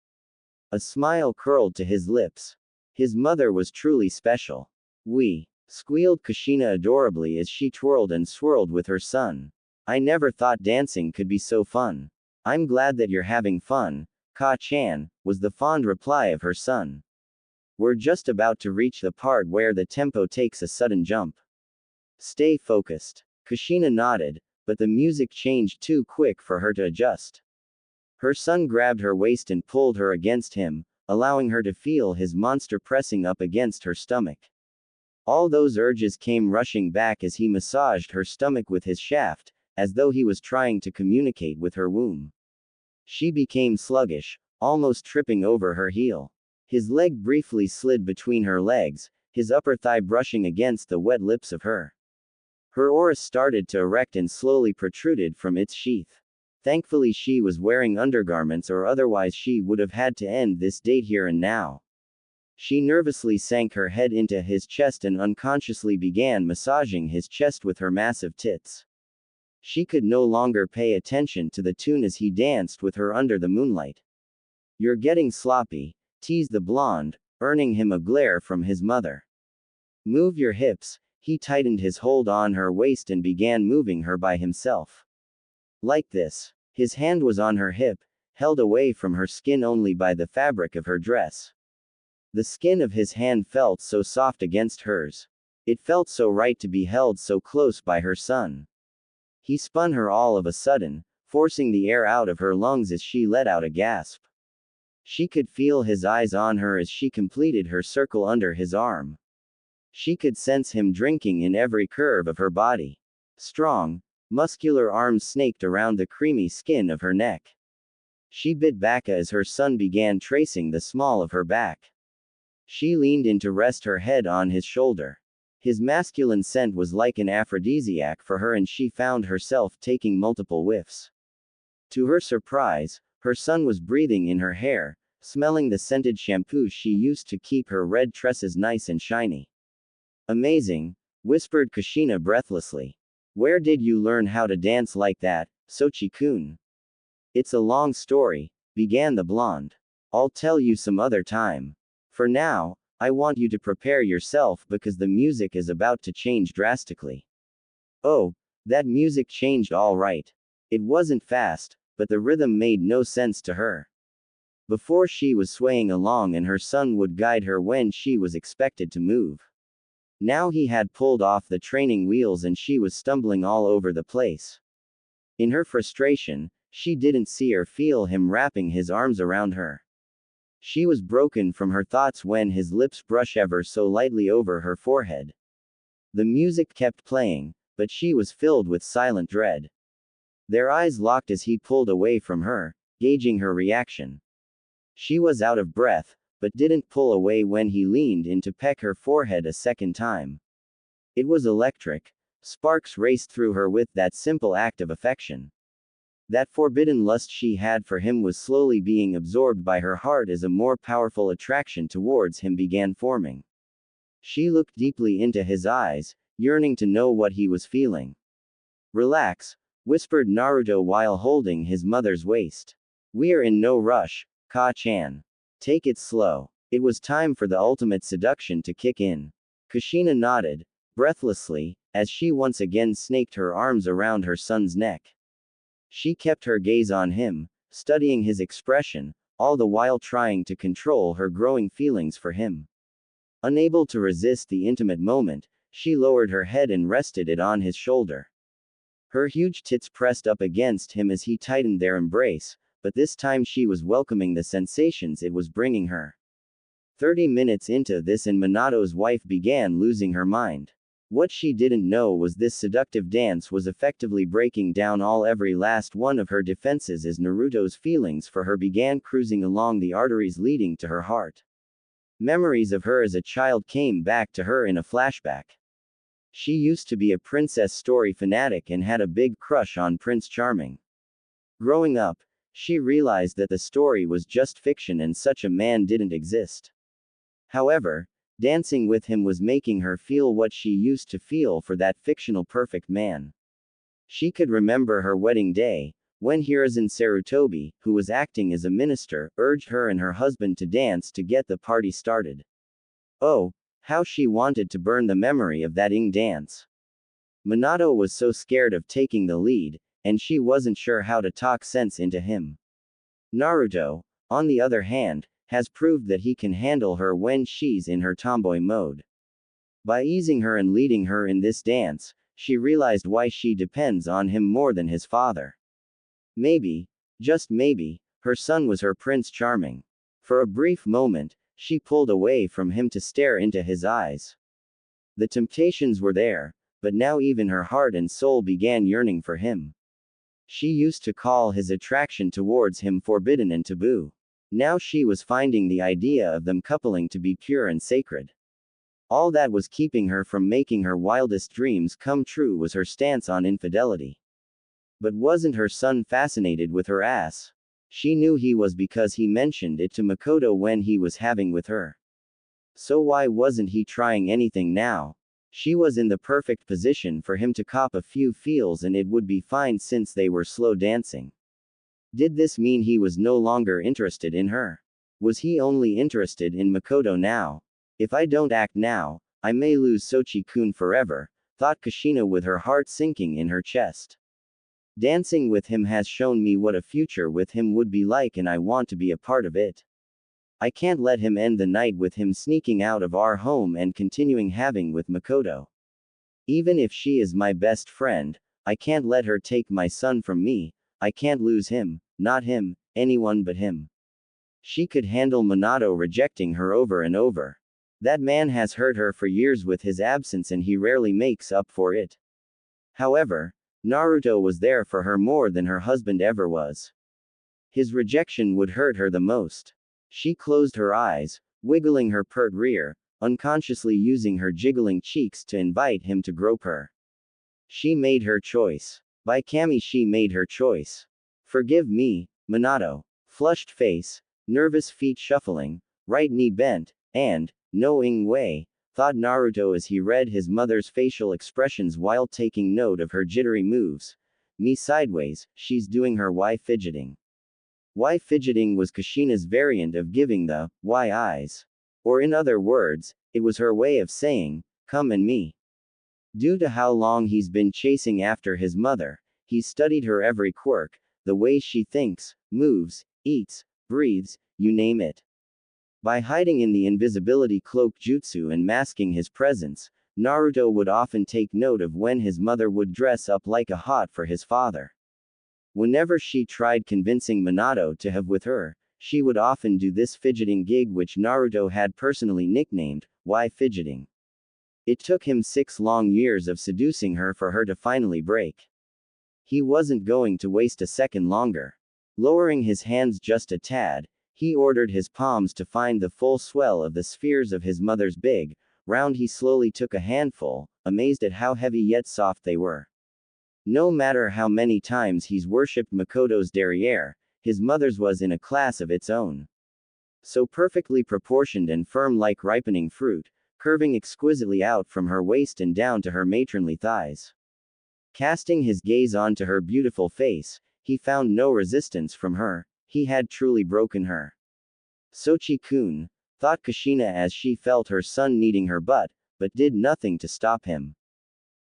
A smile curled to his lips. His mother was truly special. "We," squealed Kushina adorably as she twirled and swirled with her son. "I never thought dancing could be so fun." "I'm glad that you're having fun, Ka-chan," was the fond reply of her son. "We're just about to reach the part where the tempo takes a sudden jump. Stay focused." Kushina nodded, but the music changed too quick for her to adjust. Her son grabbed her waist and pulled her against him, allowing her to feel his monster pressing up against her stomach. All those urges came rushing back as he massaged her stomach with his shaft, as though he was trying to communicate with her womb. She became sluggish, almost tripping over her heel. His leg briefly slid between her legs, his upper thigh brushing against the wet lips of her. Her aura started to erect and slowly protruded from its sheath. Thankfully she was wearing undergarments, or otherwise she would have had to end this date here and now. She nervously sank her head into his chest and unconsciously began massaging his chest with her massive tits. She could no longer pay attention to the tune as he danced with her under the moonlight. "You're getting sloppy," teased the blonde, earning him a glare from his mother. "Move your hips." He tightened his hold on her waist and began moving her by himself. Like this. His hand was on her hip, held away from her skin only by the fabric of her dress. The skin of his hand felt so soft against hers. It felt so right to be held so close by her son. He spun her all of a sudden, forcing the air out of her lungs as she let out a gasp. She could feel his eyes on her as she completed her circle under his arm. She could sense him drinking in every curve of her body. Strong, muscular arms snaked around the creamy skin of her neck. She bit back as her son began tracing the small of her back. She leaned in to rest her head on his shoulder. His masculine scent was like an aphrodisiac for her, and she found herself taking multiple whiffs. To her surprise, her son was breathing in her hair, smelling the scented shampoo she used to keep her red tresses nice and shiny. Amazing, whispered Kushina breathlessly. Where did you learn how to dance like that, Sochi-kun? It's a long story, began the blonde. I'll tell you some other time. For now, I want you to prepare yourself because the music is about to change drastically. Oh, that music changed all right. It wasn't fast, but the rhythm made no sense to her. Before she was swaying along and her son would guide her when she was expected to move. Now he had pulled off the training wheels and she was stumbling all over the place. In her frustration, she didn't see or feel him wrapping his arms around her. She was broken from her thoughts when his lips brushed ever so lightly over her forehead. The music kept playing, but she was filled with silent dread. Their eyes locked as he pulled away from her, gauging her reaction. She was out of breath, but didn't pull away when he leaned in to peck her forehead a second time. It was electric. Sparks raced through her with that simple act of affection. That forbidden lust she had for him was slowly being absorbed by her heart as a more powerful attraction towards him began forming. She looked deeply into his eyes, yearning to know what he was feeling. Relax, whispered Naruto while holding his mother's waist. We're in no rush, Ka-chan. Take it slow. It was time for the ultimate seduction to kick in. Kushina nodded, breathlessly, as she once again snaked her arms around her son's neck. She kept her gaze on him, studying his expression, all the while trying to control her growing feelings for him. Unable to resist the intimate moment, she lowered her head and rested it on his shoulder. Her huge tits pressed up against him as he tightened their embrace, but this time she was welcoming the sensations it was bringing her. 30 minutes into this and Minato's wife began losing her mind. What she didn't know was this seductive dance was effectively breaking down every last one of her defenses as Naruto's feelings for her began cruising along the arteries leading to her heart. Memories of her as a child came back to her in a flashback. She used to be a princess story fanatic and had a big crush on Prince Charming. Growing up, she realized that the story was just fiction and such a man didn't exist. However, dancing with him was making her feel what she used to feel for that fictional perfect man. She could remember her wedding day, when Hiruzen Sarutobi, who was acting as a minister, urged her and her husband to dance to get the party started. Oh, how she wanted to burn the memory of that dance. Minato was so scared of taking the lead, and she wasn't sure how to talk sense into him. Naruto, on the other hand, has proved that he can handle her when she's in her tomboy mode. By easing her and leading her in this dance, she realized why she depends on him more than his father. Maybe, just maybe, her son was her Prince Charming. For a brief moment, she pulled away from him to stare into his eyes. The temptations were there, but now even her heart and soul began yearning for him. She used to call his attraction towards him forbidden and taboo. Now she was finding the idea of them coupling to be pure and sacred. All that was keeping her from making her wildest dreams come true was her stance on infidelity. But wasn't her son fascinated with her ass? She knew he was because he mentioned it to Makoto when he was having with her. So why wasn't he trying anything now? She was in the perfect position for him to cop a few feels and it would be fine since they were slow dancing. Did this mean he was no longer interested in her? Was he only interested in Makoto now? If I don't act now, I may lose Sochi-kun forever, thought Kushina with her heart sinking in her chest. Dancing with him has shown me what a future with him would be like and I want to be a part of it. I can't let him end the night with him sneaking out of our home and continuing having with Makoto. Even if she is my best friend, I can't let her take my son from me. I can't lose him, not him, anyone but him. She could handle Minato rejecting her over and over. That man has hurt her for years with his absence and he rarely makes up for it. However, Naruto was there for her more than her husband ever was. His rejection would hurt her the most. She closed her eyes, wiggling her pert rear, unconsciously using her jiggling cheeks to invite him to grope her. She made her choice. By Kami, she made her choice. Forgive me, Minato. Flushed face, nervous feet shuffling, right knee bent, and, knowing way, thought Naruto as he read his mother's facial expressions while taking note of her jittery moves. Me sideways, she's doing her why fidgeting. Why fidgeting was Kushina's variant of giving the why eyes. Or in other words, it was her way of saying, come and me. Due to how long he's been chasing after his mother, he's studied her every quirk, the way she thinks, moves, eats, breathes, you name it. By hiding in the invisibility cloak jutsu and masking his presence, Naruto would often take note of when his mother would dress up like a hot for his father. Whenever she tried convincing Minato to have with her, she would often do this fidgeting gig which Naruto had personally nicknamed, why fidgeting. It took him 6 long years of seducing her for her to finally break. He wasn't going to waste a second longer. Lowering his hands just a tad, he ordered his palms to find the full swell of the spheres of his mother's big, round. He slowly took a handful, amazed at how heavy yet soft they were. No matter how many times he's worshipped Makoto's derriere, his mother's was in a class of its own. So perfectly proportioned and firm like ripening fruit, curving exquisitely out from her waist and down to her matronly thighs. Casting his gaze onto her beautiful face, he found no resistance from her. He had truly broken her. Sochi-kun, thought Kushina as she felt her son kneading her butt, but did nothing to stop him.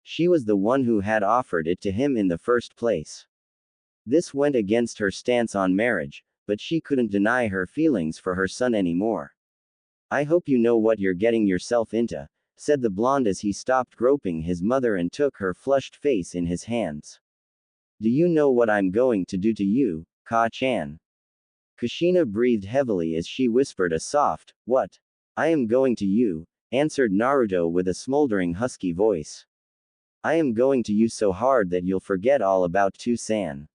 She was the one who had offered it to him in the first place. This went against her stance on marriage, but she couldn't deny her feelings for her son anymore. I hope you know what you're getting yourself into, said the blonde as he stopped groping his mother and took her flushed face in his hands. Do you know what I'm going to do to you, Ka-chan? Kushina breathed heavily as she whispered a soft, what? I am going to you, answered Naruto with a smoldering husky voice. I am going to you so hard that you'll forget all about Toussaint.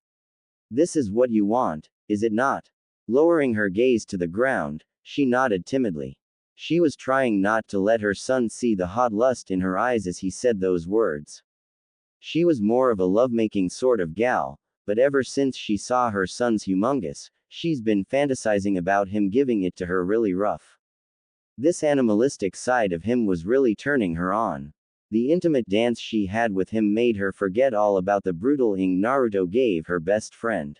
This is what you want, is it not? Lowering her gaze to the ground, she nodded timidly. She was trying not to let her son see the hot lust in her eyes as he said those words. She was more of a lovemaking sort of gal, but ever since she saw her son's humongous, she's been fantasizing about him giving it to her really rough. This animalistic side of him was really turning her on. The intimate dance she had with him made her forget all about the brutal ing Naruto gave her best friend.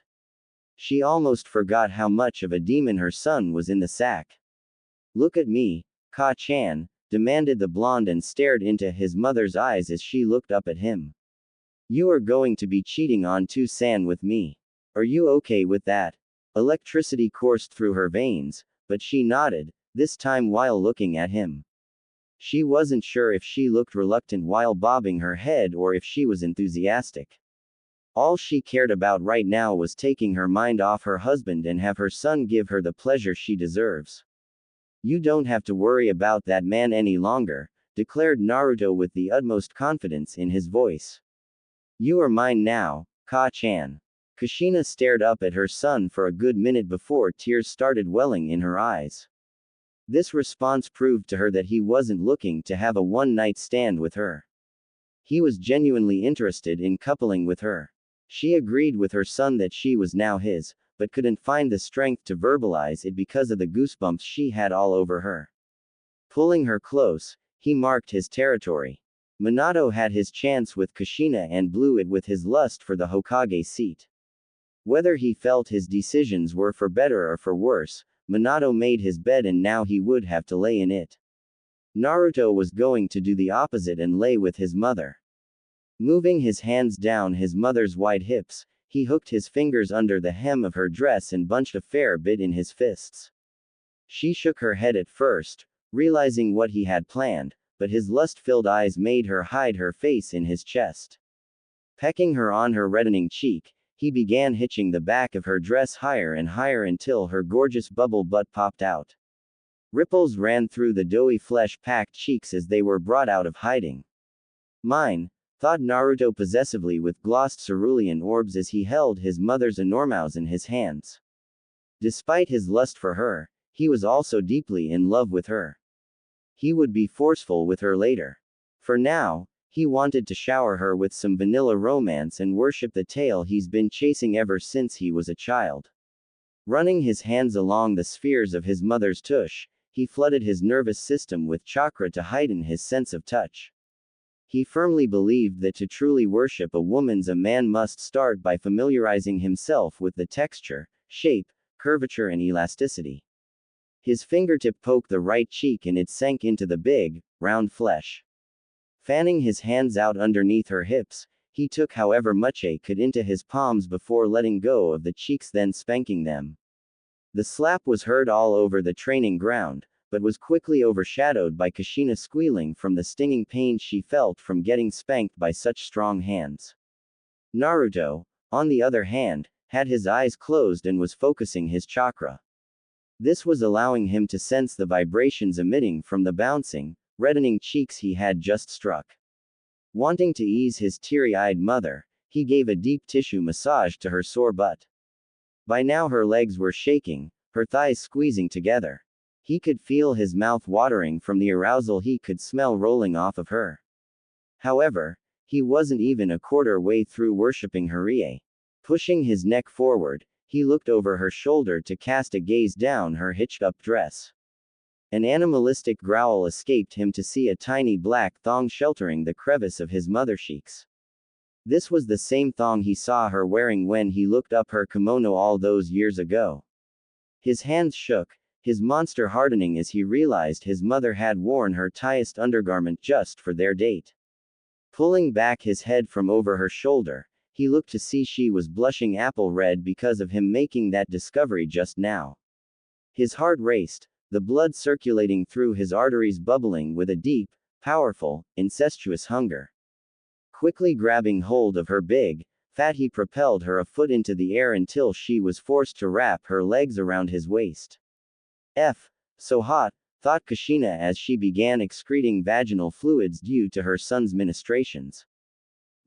She almost forgot how much of a demon her son was in the sack. Look at me, Ka-chan, demanded the blonde and stared into his mother's eyes as she looked up at him. You are going to be cheating on Toussaint with me. Are you okay with that? Electricity coursed through her veins, but she nodded, this time while looking at him. She wasn't sure if she looked reluctant while bobbing her head or if she was enthusiastic. All she cared about right now was taking her mind off her husband and have her son give her the pleasure she deserves. You don't have to worry about that man any longer, declared Naruto with the utmost confidence in his voice. You are mine now, Ka-chan. Kushina stared up at her son for a good minute before tears started welling in her eyes. This response proved to her that he wasn't looking to have a one-night stand with her. He was genuinely interested in coupling with her. She agreed with her son that she was now his, but couldn't find the strength to verbalize it because of the goosebumps she had all over her. Pulling her close, he marked his territory. Minato had his chance with Kushina and blew it with his lust for the Hokage seat. Whether he felt his decisions were for better or for worse, Minato made his bed and now he would have to lay in it. Naruto was going to do the opposite and lay with his mother. Moving his hands down his mother's wide hips, he hooked his fingers under the hem of her dress and bunched a fair bit in his fists. She shook her head at first, realizing what he had planned, but his lust-filled eyes made her hide her face in his chest. Pecking her on her reddening cheek, he began hitching the back of her dress higher and higher until her gorgeous bubble butt popped out. Ripples ran through the doughy flesh-packed cheeks as they were brought out of hiding. Mine, thought Naruto possessively with glossed cerulean orbs as he held his mother's enormous in his hands. Despite his lust for her, he was also deeply in love with her. He would be forceful with her later. For now, he wanted to shower her with some vanilla romance and worship the tale he's been chasing ever since he was a child. Running his hands along the spheres of his mother's tush, he flooded his nervous system with chakra to heighten his sense of touch. He firmly believed that to truly worship a man must start by familiarizing himself with the texture, shape, curvature and elasticity. His fingertip poked the right cheek and it sank into the big, round flesh. Fanning his hands out underneath her hips, he took however much he could into his palms before letting go of the cheeks, then spanking them. The slap was heard all over the training ground, but was quickly overshadowed by Kushina squealing from the stinging pain she felt from getting spanked by such strong hands. Naruto, on the other hand, had his eyes closed and was focusing his chakra. This was allowing him to sense the vibrations emitting from the bouncing, reddening cheeks he had just struck. Wanting to ease his teary-eyed mother, he gave a deep tissue massage to her sore butt. By now her legs were shaking, her thighs squeezing together. He could feel his mouth watering from the arousal he could smell rolling off of her. However, he wasn't even a quarter way through worshipping her. Pushing his neck forward, he looked over her shoulder to cast a gaze down her hitched-up dress. An animalistic growl escaped him to see a tiny black thong sheltering the crevice of his mother cheeks. This was the same thong he saw her wearing when he looked up her kimono all those years ago. His hands shook, his monster hardening as he realized his mother had worn her tightest undergarment just for their date. Pulling back his head from over her shoulder, he looked to see she was blushing apple red because of him making that discovery just now. His heart raced, the blood circulating through his arteries bubbling with a deep, powerful, incestuous hunger. Quickly grabbing hold of her big, fat, he propelled her a foot into the air until she was forced to wrap her legs around his waist. So hot, thought Kushina as she began excreting vaginal fluids due to her son's ministrations.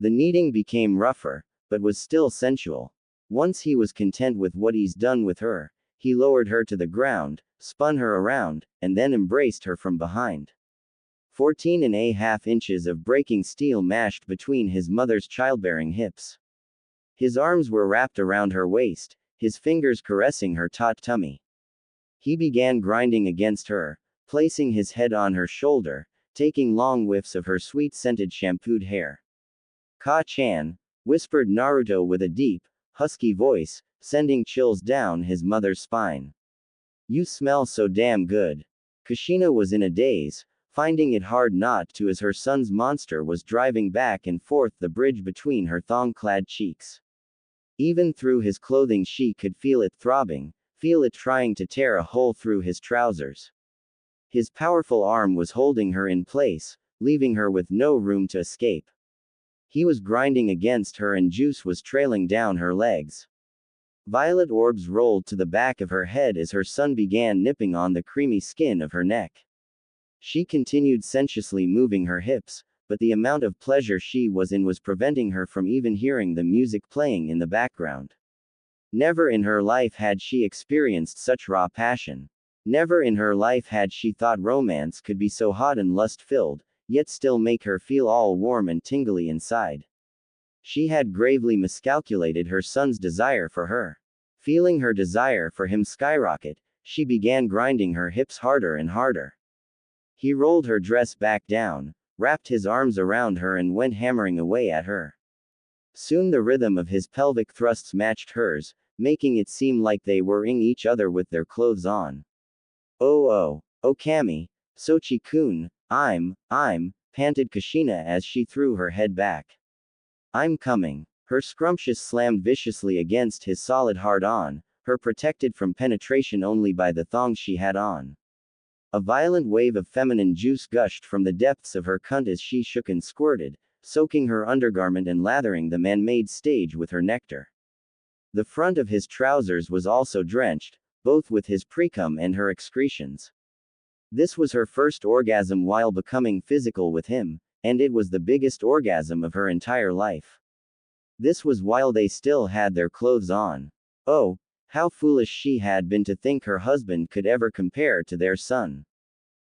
The kneading became rougher, but was still sensual. Once he was content with what he's done with her, he lowered her to the ground, spun her around, and then embraced her from behind. 14.5 inches of breaking steel mashed between his mother's childbearing hips. His arms were wrapped around her waist, his fingers caressing her taut tummy. He began grinding against her, placing his head on her shoulder, taking long whiffs of her sweet-scented shampooed hair. "Ka-chan," whispered Naruto with a deep, husky voice, sending chills down his mother's spine. "You smell so damn good." Kushina was in a daze, finding it hard not to as her son's monster was driving back and forth the bridge between her thong-clad cheeks. Even through his clothing she could feel it throbbing, feel it trying to tear a hole through his trousers. His powerful arm was holding her in place, leaving her with no room to escape. He was grinding against her and juice was trailing down her legs. Violet orbs rolled to the back of her head as her son began nipping on the creamy skin of her neck. She continued sensuously moving her hips, but the amount of pleasure she was in was preventing her from even hearing the music playing in the background. Never in her life had she experienced such raw passion. Never in her life had she thought romance could be so hot and lust-filled, yet still make her feel all warm and tingly inside. She had gravely miscalculated her son's desire for her. Feeling her desire for him skyrocket, she began grinding her hips harder and harder. He rolled her dress back down, wrapped his arms around her and went hammering away at her. Soon the rhythm of his pelvic thrusts matched hers, making it seem like they were ing each other with their clothes on. Oh, Kami, Sochi-kun, I'm, panted Kushina as she threw her head back. "I'm coming." Her scrumptious slammed viciously against his solid hard-on, her protected from penetration only by the thongs she had on. A violent wave of feminine juice gushed from the depths of her cunt as she shook and squirted, soaking her undergarment and lathering the man-made stage with her nectar. The front of his trousers was also drenched, both with his precum and her excretions. This was her first orgasm while becoming physical with him, and it was the biggest orgasm of her entire life. This was while they still had their clothes on. Oh, how foolish she had been to think her husband could ever compare to their son.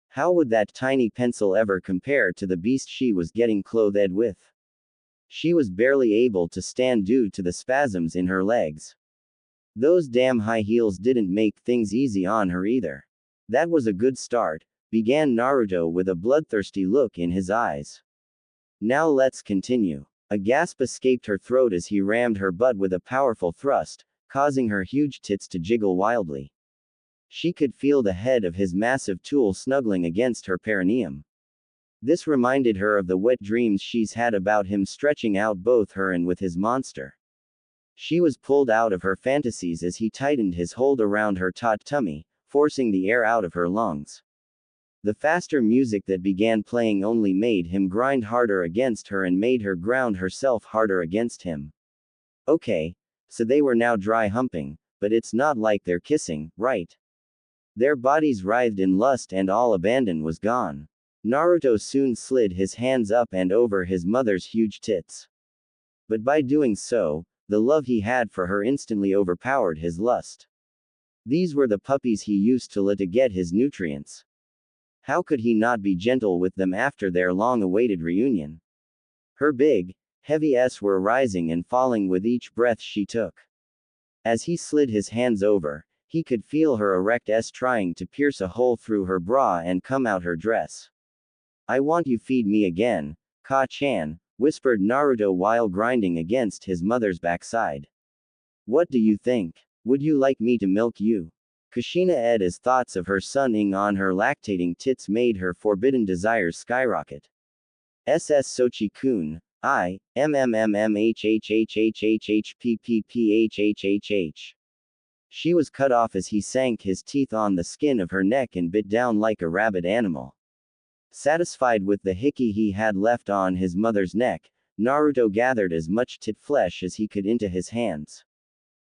How would that tiny pencil ever compare to the beast she was getting clothed with? She was barely able to stand due to the spasms in her legs. Those damn high heels didn't make things easy on her either. That was a good start, began Naruto with a bloodthirsty look in his eyes. Now let's continue. A gasp escaped her throat as he rammed her butt with a powerful thrust, causing her huge tits to jiggle wildly. She could feel the head of his massive tool snuggling against her perineum. This reminded her of the wet dreams she's had about him stretching out both her and with his monster. She was pulled out of her fantasies as he tightened his hold around her taut tummy, forcing the air out of her lungs. The faster music that began playing only made him grind harder against her and made her ground herself harder against him. Okay, so they were now dry humping, but it's not like they're kissing, right? Their bodies writhed in lust and all abandon was gone. Naruto soon slid his hands up and over his mother's huge tits. But by doing so, the love he had for her instantly overpowered his lust. These were the puppies he used to let to get his nutrients. How could he not be gentle with them after their long-awaited reunion? Her big, heavy S were rising and falling with each breath she took. As he slid his hands over, he could feel her erect S trying to pierce a hole through her bra and come out her dress. I want you feed me again, Ka-chan, whispered Naruto while grinding against his mother's backside. What do you think? Would you like me to milk you? Kushina ed as thoughts of her son-ing on her lactating tits made her forbidden desires skyrocket. SS Sochi-kun, I, MMMMHHHHHHPPPHHHH. She was cut off as he sank his teeth on the skin of her neck and bit down like a rabid animal. Satisfied with the hickey he had left on his mother's neck, Naruto gathered as much tit flesh as he could into his hands.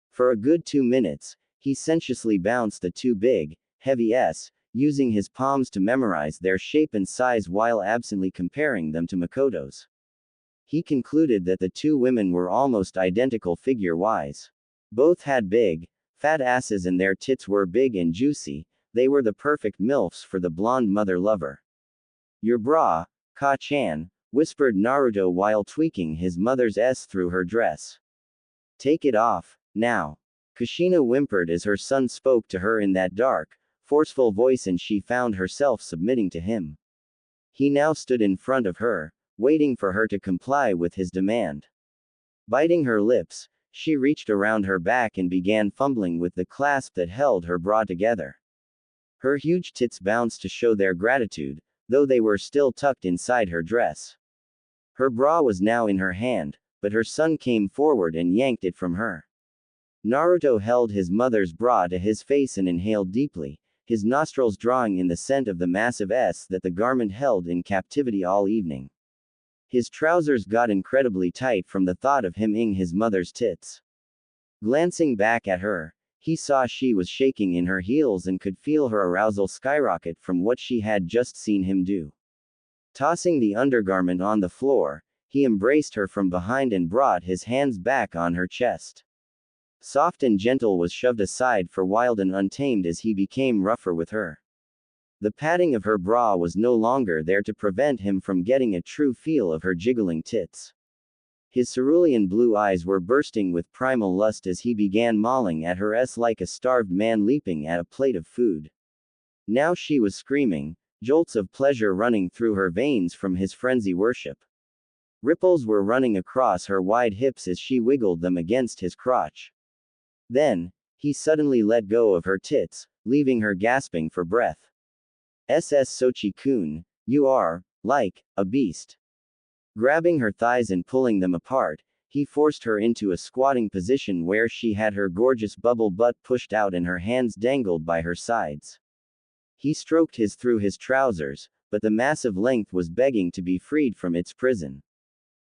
For a good 2 minutes, he sensuously bounced the two big, heavy S, using his palms to memorize their shape and size while absently comparing them to Makoto's. He concluded that the two women were almost identical figure-wise. Both had big, fat asses and their tits were big and juicy. They were the perfect MILFs for the blonde mother-lover. Your bra, Ka-chan, whispered Naruto while tweaking his mother's S through her dress. Take it off, now. Kushina whimpered as her son spoke to her in that dark, forceful voice and she found herself submitting to him. He now stood in front of her, waiting for her to comply with his demand. Biting her lips, she reached around her back and began fumbling with the clasp that held her bra together. Her huge tits bounced to show their gratitude, though they were still tucked inside her dress. Her bra was now in her hand, but her son came forward and yanked it from her. Naruto held his mother's bra to his face and inhaled deeply, his nostrils drawing in the scent of the massive S that the garment held in captivity all evening. His trousers got incredibly tight from the thought of him ing his mother's tits. Glancing back at her, he saw she was shaking in her heels and could feel her arousal skyrocket from what she had just seen him do. Tossing the undergarment on the floor, he embraced her from behind and brought his hands back on her chest. Soft and gentle was shoved aside for wild and untamed as he became rougher with her. The padding of her bra was no longer there to prevent him from getting a true feel of her jiggling tits. His cerulean blue eyes were bursting with primal lust as he began mauling at her S like a starved man leaping at a plate of food. Now she was screaming, jolts of pleasure running through her veins from his frenzy worship. Ripples were running across her wide hips as she wiggled them against his crotch. Then, he suddenly let go of her tits, leaving her gasping for breath. SS Sochi-kun, you are, like, a beast. Grabbing her thighs and pulling them apart, he forced her into a squatting position where she had her gorgeous bubble butt pushed out and her hands dangled by her sides. He stroked his through his trousers, but the massive length was begging to be freed from its prison.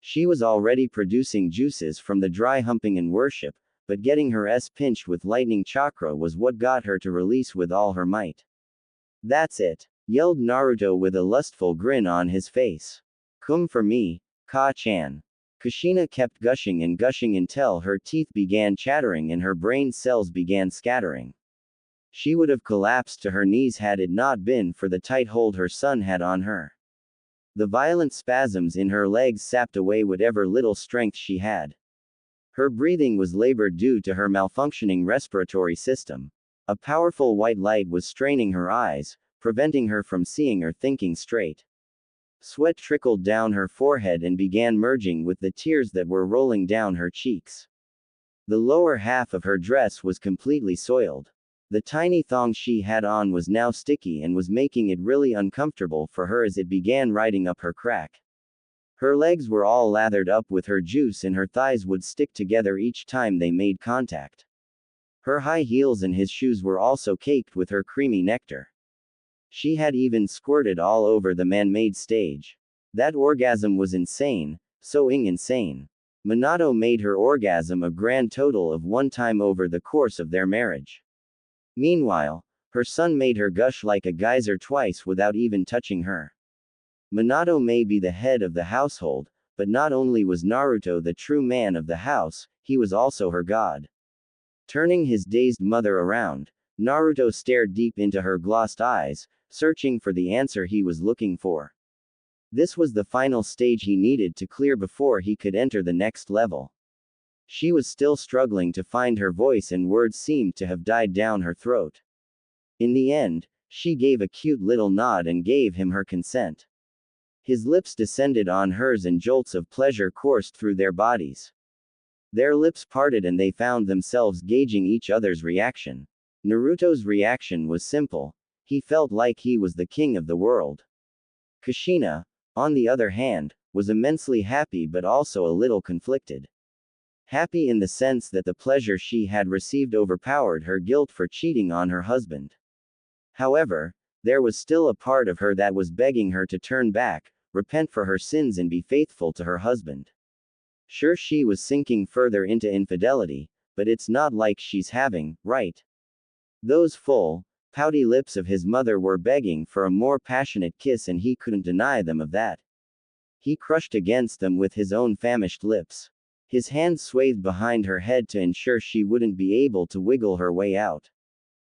She was already producing juices from the dry humping and worship, but getting her S pinched with lightning chakra was what got her to release with all her might. That's it, yelled Naruto with a lustful grin on his face. Come for me, Ka-chan. Kushina kept gushing and gushing until her teeth began chattering and her brain cells began scattering. She would have collapsed to her knees had it not been for the tight hold her son had on her. The violent spasms in her legs sapped away whatever little strength she had. Her breathing was labored due to her malfunctioning respiratory system. A powerful white light was straining her eyes, preventing her from seeing or thinking straight. Sweat trickled down her forehead and began merging with the tears that were rolling down her cheeks. The lower half of her dress was completely soiled. The tiny thong she had on was now sticky and was making it really uncomfortable for her as it began riding up her crack. Her legs were all lathered up with her juice and her thighs would stick together each time they made contact. Her high heels and his shoes were also caked with her creamy nectar. She had even squirted all over the man-made stage. That orgasm was insane, so insane. Minato made her orgasm a grand total of 1 time over the course of their marriage. Meanwhile, her son made her gush like a geyser twice without even touching her. Minato may be the head of the household, but not only was Naruto the true man of the house, he was also her god. Turning his dazed mother around, Naruto stared deep into her glossed eyes, searching for the answer he was looking for. This was the final stage he needed to clear before he could enter the next level. She was still struggling to find her voice and words seemed to have died down her throat. In the end, she gave a cute little nod and gave him her consent. His lips descended on hers and jolts of pleasure coursed through their bodies. Their lips parted and they found themselves gauging each other's reaction. Naruto's reaction was simple. He felt like he was the king of the world. Kushina, on the other hand, was immensely happy but also a little conflicted. Happy in the sense that the pleasure she had received overpowered her guilt for cheating on her husband. However, there was still a part of her that was begging her to turn back, repent for her sins and be faithful to her husband. Sure, she was sinking further into infidelity, but it's not like she's having, right? Those full, pouty lips of his mother were begging for a more passionate kiss and he couldn't deny them of that. He crushed against them with his own famished lips. His hands swathed behind her head to ensure she wouldn't be able to wiggle her way out.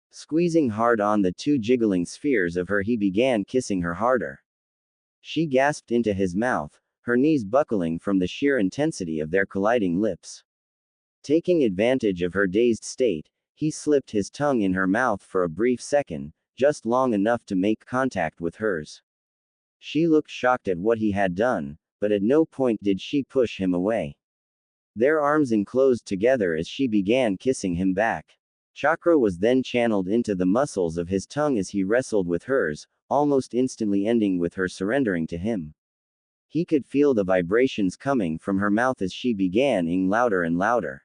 Squeezing hard on the 2 jiggling spheres of her, he began kissing her harder. She gasped into his mouth, her knees buckling from the sheer intensity of their colliding lips. Taking advantage of her dazed state, he slipped his tongue in her mouth for a brief second, just long enough to make contact with hers. She looked shocked at what he had done, but at no point did she push him away. Their arms enclosed together as she began kissing him back. Chakra was then channeled into the muscles of his tongue as he wrestled with hers, almost instantly ending with her surrendering to him. He could feel the vibrations coming from her mouth as she began ing louder and louder.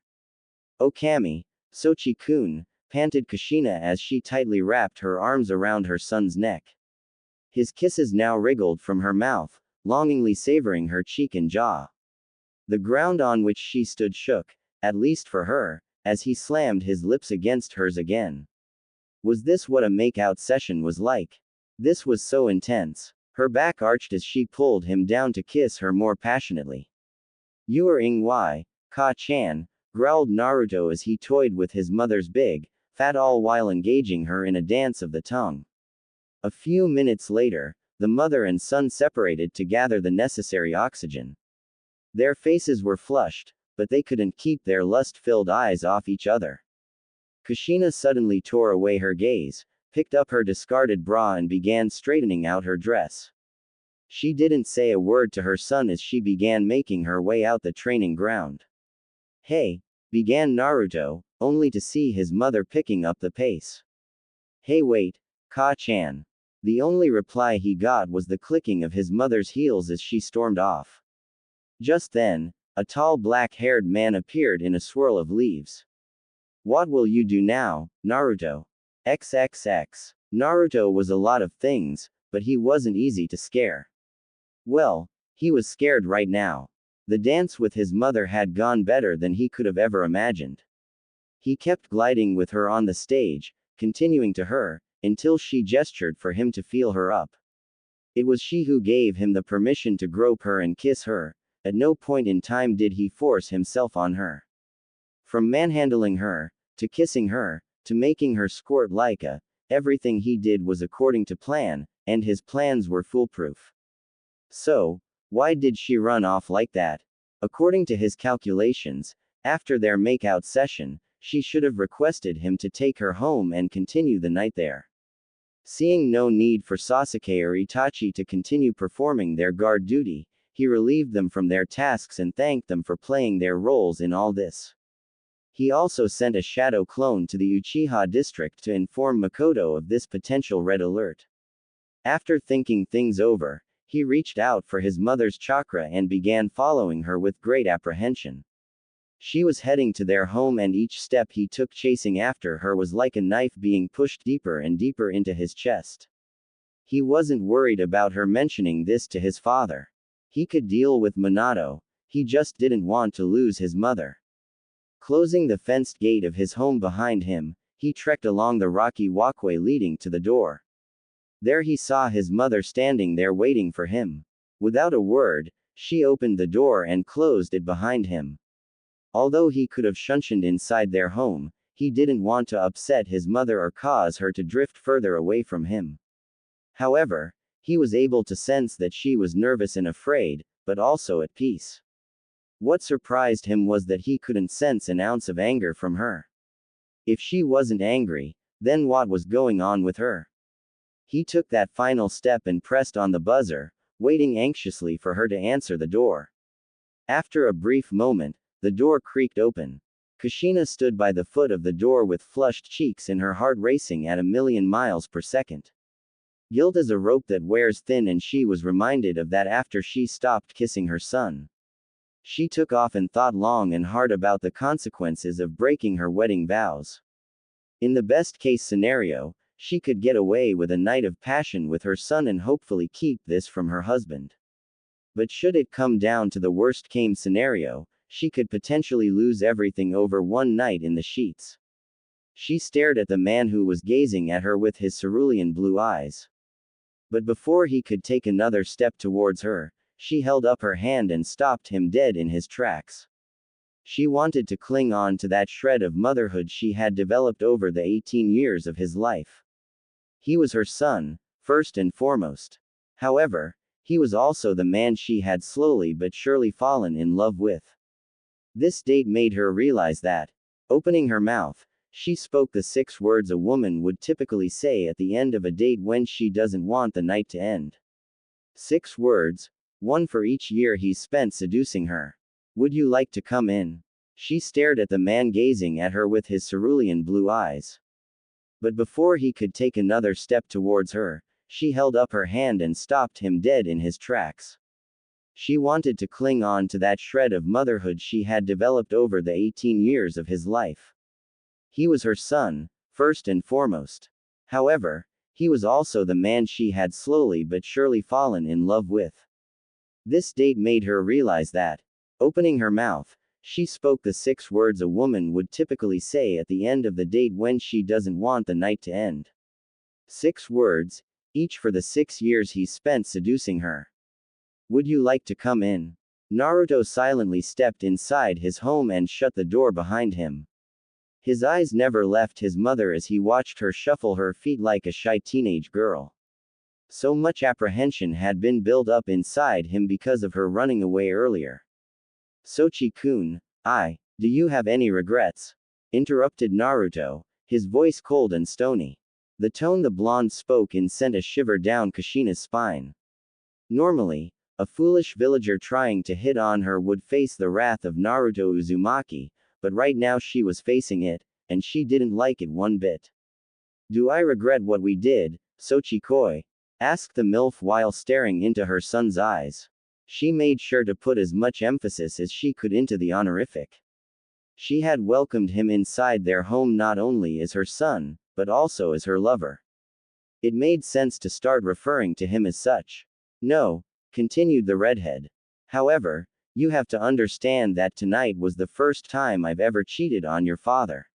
Okami, Sochi-kun, panted Kushina as she tightly wrapped her arms around her son's neck. His kisses now wriggled from her mouth, longingly savoring her cheek and jaw. The ground on which she stood shook, at least for her, as he slammed his lips against hers again. Was this what a make-out session was like? This was so intense. Her back arched as she pulled him down to kiss her more passionately. You are Ing-wai, Ka-chan, growled Naruto as he toyed with his mother's big, fat all while engaging her in a dance of the tongue. A few minutes later, the mother and son separated to gather the necessary oxygen. Their faces were flushed, but they couldn't keep their lust-filled eyes off each other. Kushina suddenly tore away her gaze, picked up her discarded bra and began straightening out her dress. She didn't say a word to her son as she began making her way out the training ground. Hey, began Naruto, only to see his mother picking up the pace. Hey wait, Ka-chan. The only reply he got was the clicking of his mother's heels as she stormed off. Just then, a tall black-haired man appeared in a swirl of leaves. What will you do now, Naruto? XXX. Naruto was a lot of things, but he wasn't easy to scare. Well, he was scared right now. The dance with his mother had gone better than he could have ever imagined. He kept gliding with her on the stage, continuing to her, until she gestured for him to feel her up. It was she who gave him the permission to grope her and kiss her. At no point in time did he force himself on her. From manhandling her, to kissing her, to making her squirt like everything he did was according to plan, and his plans were foolproof. So, why did she run off like that? According to his calculations, after their makeout session, she should have requested him to take her home and continue the night there. Seeing no need for Sasuke or Itachi to continue performing their guard duty, he relieved them from their tasks and thanked them for playing their roles in all this. He also sent a shadow clone to the Uchiha district to inform Makoto of this potential red alert. After thinking things over, he reached out for his mother's chakra and began following her with great apprehension. She was heading to their home and each step he took chasing after her was like a knife being pushed deeper and deeper into his chest. He wasn't worried about her mentioning this to his father. He could deal with Minato, he just didn't want to lose his mother. Closing the fenced gate of his home behind him, he trekked along the rocky walkway leading to the door. There he saw his mother standing there waiting for him. Without a word, she opened the door and closed it behind him. Although he could have shunshined inside their home, he didn't want to upset his mother or cause her to drift further away from him. However, he was able to sense that she was nervous and afraid, but also at peace. What surprised him was that he couldn't sense an ounce of anger from her. If she wasn't angry, then what was going on with her? He took that final step and pressed on the buzzer, waiting anxiously for her to answer the door. After a brief moment, the door creaked open. Kushina stood by the foot of the door with flushed cheeks and her heart racing at 1,000,000 miles per second. Gilt as a rope that wears thin, and she was reminded of that after she stopped kissing her son. She took off and thought long and hard about the consequences of breaking her wedding vows. In the best-case scenario, she could get away with a night of passion with her son and hopefully keep this from her husband. But should it come down to the worst-case scenario, she could potentially lose everything over one night in the sheets. She stared at the man who was gazing at her with his cerulean blue eyes. But before he could take another step towards her, she held up her hand and stopped him dead in his tracks. She wanted to cling on to that shred of motherhood she had developed over the 18 years of his life. He was her son, first and foremost. However, he was also the man she had slowly but surely fallen in love with. This date made her realize that. Opening her mouth, she spoke the 6 words a woman would typically say at the end of a date when she doesn't want the night to end. 6 words, one for each year he's spent seducing her. Would you like to come in? She stared at the man gazing at her with his cerulean blue eyes. But before he could take another step towards her, she held up her hand and stopped him dead in his tracks. She wanted to cling on to that shred of motherhood she had developed over the 18 years of his life. He was her son, first and foremost. However, he was also the man she had slowly but surely fallen in love with. This date made her realize that. Opening her mouth, she spoke the 6 words a woman would typically say at the end of the date when she doesn't want the night to end. 6 words, each for the 6 years he spent seducing her. Would you like to come in? Naruto silently stepped inside his home and shut the door behind him. His eyes never left his mother as he watched her shuffle her feet like a shy teenage girl. So much apprehension had been built up inside him because of her running away earlier. Sochi-kun, do you have any regrets? Interrupted Naruto, his voice cold and stony. The tone the blonde spoke in sent a shiver down Kushina's spine. Normally, a foolish villager trying to hit on her would face the wrath of Naruto Uzumaki, but right now she was facing it, and she didn't like it one bit. Do I regret what we did, Sochi-koi? Asked the MILF while staring into her son's eyes. She made sure to put as much emphasis as she could into the honorific. She had welcomed him inside their home not only as her son, but also as her lover. It made sense to start referring to him as such. No, continued the redhead. However, you have to understand that tonight was the first time I've ever cheated on your father.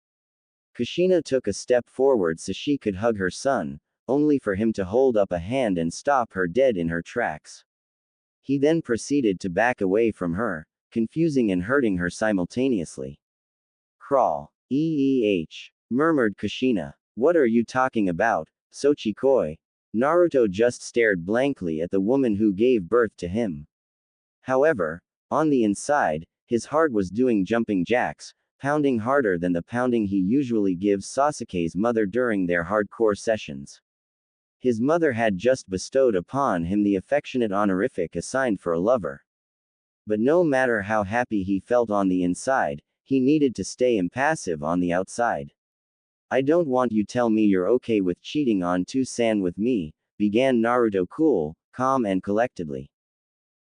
Kushina took a step forward so she could hug her son, only for him to hold up a hand and stop her dead in her tracks. He then proceeded to back away from her, confusing and hurting her simultaneously. Crawl. Murmured Kushina. What are you talking about, Sochi-koi? Naruto just stared blankly at the woman who gave birth to him. However, on the inside, his heart was doing jumping jacks, pounding harder than the pounding he usually gives Sasuke's mother during their hardcore sessions. His mother had just bestowed upon him the affectionate honorific assigned for a lover. But no matter how happy he felt on the inside, he needed to stay impassive on the outside. I don't want you tell me you're okay with cheating on Two-san with me, began Naruto cool, calm and collectedly.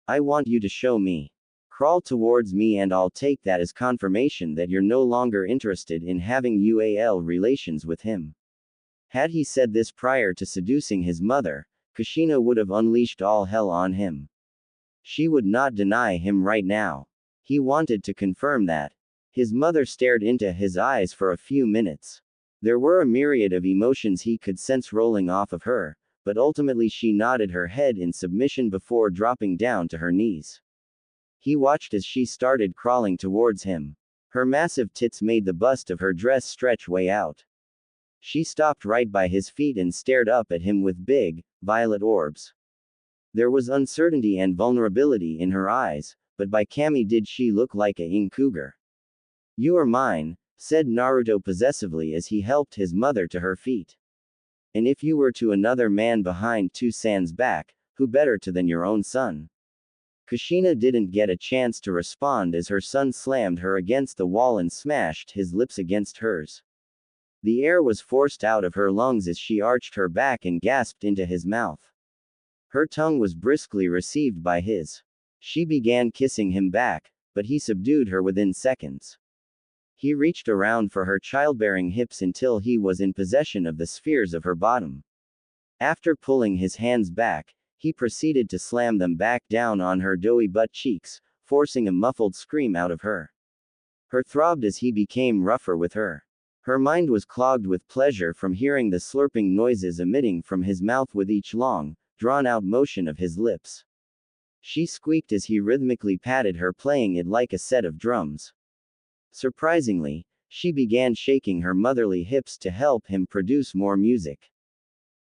I want you to show me. Crawl towards me and I'll take that as confirmation that you're no longer interested in having UAL relations with him. Had he said this prior to seducing his mother, Kushina would have unleashed all hell on him. She would not deny him right now. He wanted to confirm that. His mother stared into his eyes for a few minutes. There were a myriad of emotions he could sense rolling off of her, but ultimately she nodded her head in submission before dropping down to her knees. He watched as she started crawling towards him. Her massive tits made the bust of her dress stretch way out. She stopped right by his feet and stared up at him with big, violet orbs. There was uncertainty and vulnerability in her eyes, but by Kami did she look like a young cougar. You are mine, said Naruto possessively as he helped his mother to her feet. And if you were to another man behind Two-san's back, who better to than your own son? Kushina didn't get a chance to respond as her son slammed her against the wall and smashed his lips against hers. The air was forced out of her lungs as she arched her back and gasped into his mouth. Her tongue was briskly received by his. She began kissing him back, but he subdued her within seconds. He reached around for her childbearing hips until he was in possession of the spheres of her bottom. After pulling his hands back, he proceeded to slam them back down on her doughy butt cheeks, forcing a muffled scream out of her. Her throbbed as he became rougher with her. Her mind was clogged with pleasure from hearing the slurping noises emitting from his mouth with each long, drawn-out motion of his lips. She squeaked as he rhythmically patted her, playing it like a set of drums. Surprisingly, she began shaking her motherly hips to help him produce more music.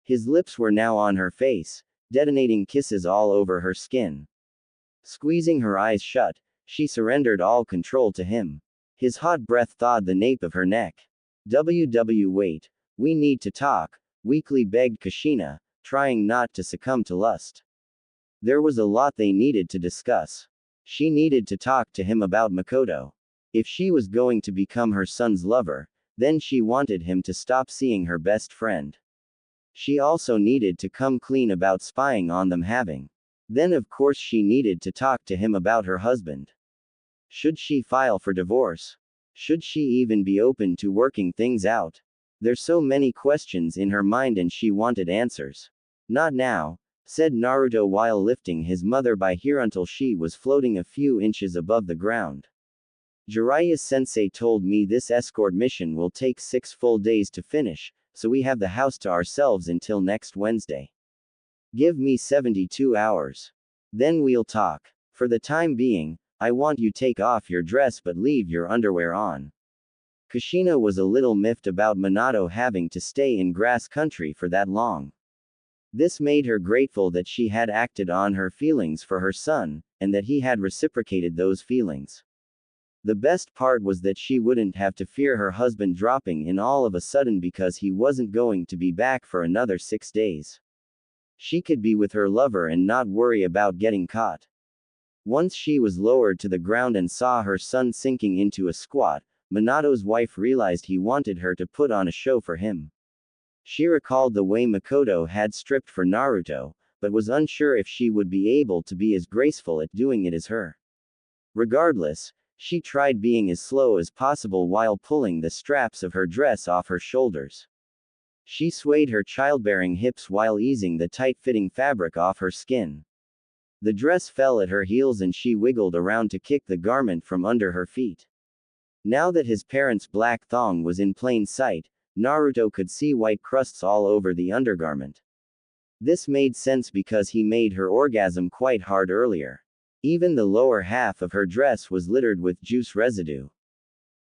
His lips were now on her face, detonating kisses all over her skin. Squeezing her eyes shut, she surrendered all control to him. His hot breath thawed the nape of her neck. Wait, we need to talk, weakly begged Kushina, trying not to succumb to lust. There was a lot they needed to discuss. She needed to talk to him about Makoto. If she was going to become her son's lover, then she wanted him to stop seeing her best friend. She also needed to come clean about spying on them having. Then of course she needed to talk to him about her husband. Should she file for divorce? Should she even be open to working things out? There's so many questions in her mind and she wanted answers. Not now, said Naruto while lifting his mother by here until she was floating a few inches above the ground. Jiraiya-sensei told me this escort mission will take 6 full days to finish, so we have the house to ourselves until next Wednesday. Give me 72 hours. Then we'll talk. For the time being, I want you take off your dress but leave your underwear on. Kushina was a little miffed about Minato having to stay in grass country for that long. This made her grateful that she had acted on her feelings for her son, and that he had reciprocated those feelings. The best part was that she wouldn't have to fear her husband dropping in all of a sudden because he wasn't going to be back for another 6 days. She could be with her lover and not worry about getting caught. Once she was lowered to the ground and saw her son sinking into a squat, Minato's wife realized he wanted her to put on a show for him. She recalled the way Makoto had stripped for Naruto, but was unsure if she would be able to be as graceful at doing it as her. Regardless, she tried being as slow as possible while pulling the straps of her dress off her shoulders. She swayed her childbearing hips while easing the tight-fitting fabric off her skin. The dress fell at her heels and she wiggled around to kick the garment from under her feet. Now that his parents' black thong was in plain sight, Naruto could see white crusts all over the undergarment. This made sense because he made her orgasm quite hard earlier. Even the lower half of her dress was littered with juice residue.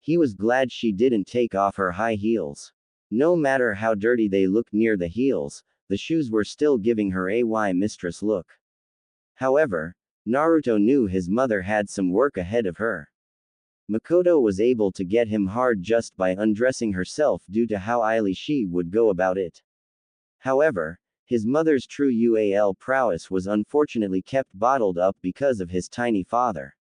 He was glad she didn't take off her high heels. No matter how dirty they looked near the heels, the shoes were still giving her a mistress look. However, Naruto knew his mother had some work ahead of her. Makoto was able to get him hard just by undressing herself due to how illy she would go about it. However, his mother's true UAL prowess was unfortunately kept bottled up because of his tiny father.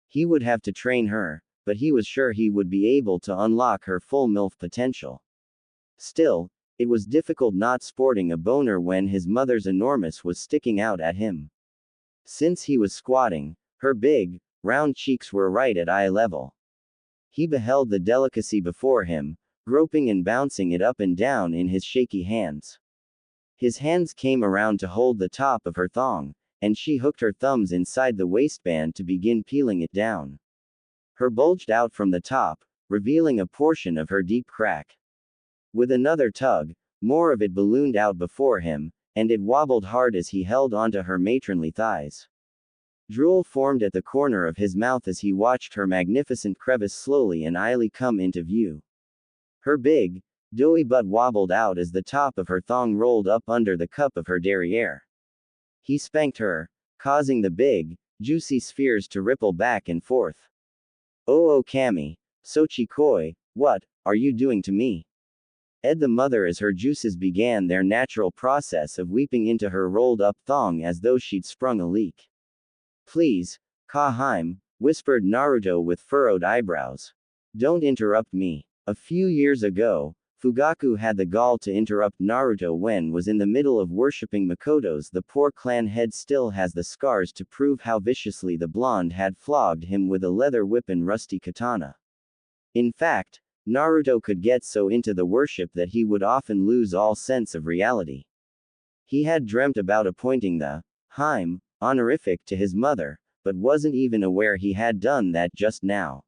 He would have to train her, but he was sure he would be able to unlock her full MILF potential. Still, it was difficult not sporting a boner when his mother's enormous was sticking out at him. Since he was squatting, her big, round cheeks were right at eye level. He beheld the delicacy before him, groping and bouncing it up and down in his shaky hands. His hands came around to hold the top of her thong, and she hooked her thumbs inside the waistband to begin peeling it down. Her bulged out from the top, revealing a portion of her deep crack. With another tug, more of it ballooned out before him, and it wobbled hard as he held onto her matronly thighs. Drool formed at the corner of his mouth as he watched her magnificent crevice slowly and illy come into view. Her big, doughy butt wobbled out as the top of her thong rolled up under the cup of her derriere. He spanked her, causing the big, juicy spheres to ripple back and forth. "Oh Kami, Sochikoi, what are you doing to me?" Ed the mother as her juices began their natural process of weeping into her rolled-up thong as though she'd sprung a leak. "Please, Kaheim," whispered Naruto with furrowed eyebrows. "Don't interrupt me." A few years ago, Fugaku had the gall to interrupt Naruto when was in the middle of worshipping Makoto's. The poor clan head still has the scars to prove how viciously the blonde had flogged him with a leather whip and rusty katana. In fact, Naruto could get so into the worship that he would often lose all sense of reality. He had dreamt about appointing the Heim honorific to his mother, but wasn't even aware he had done that just now.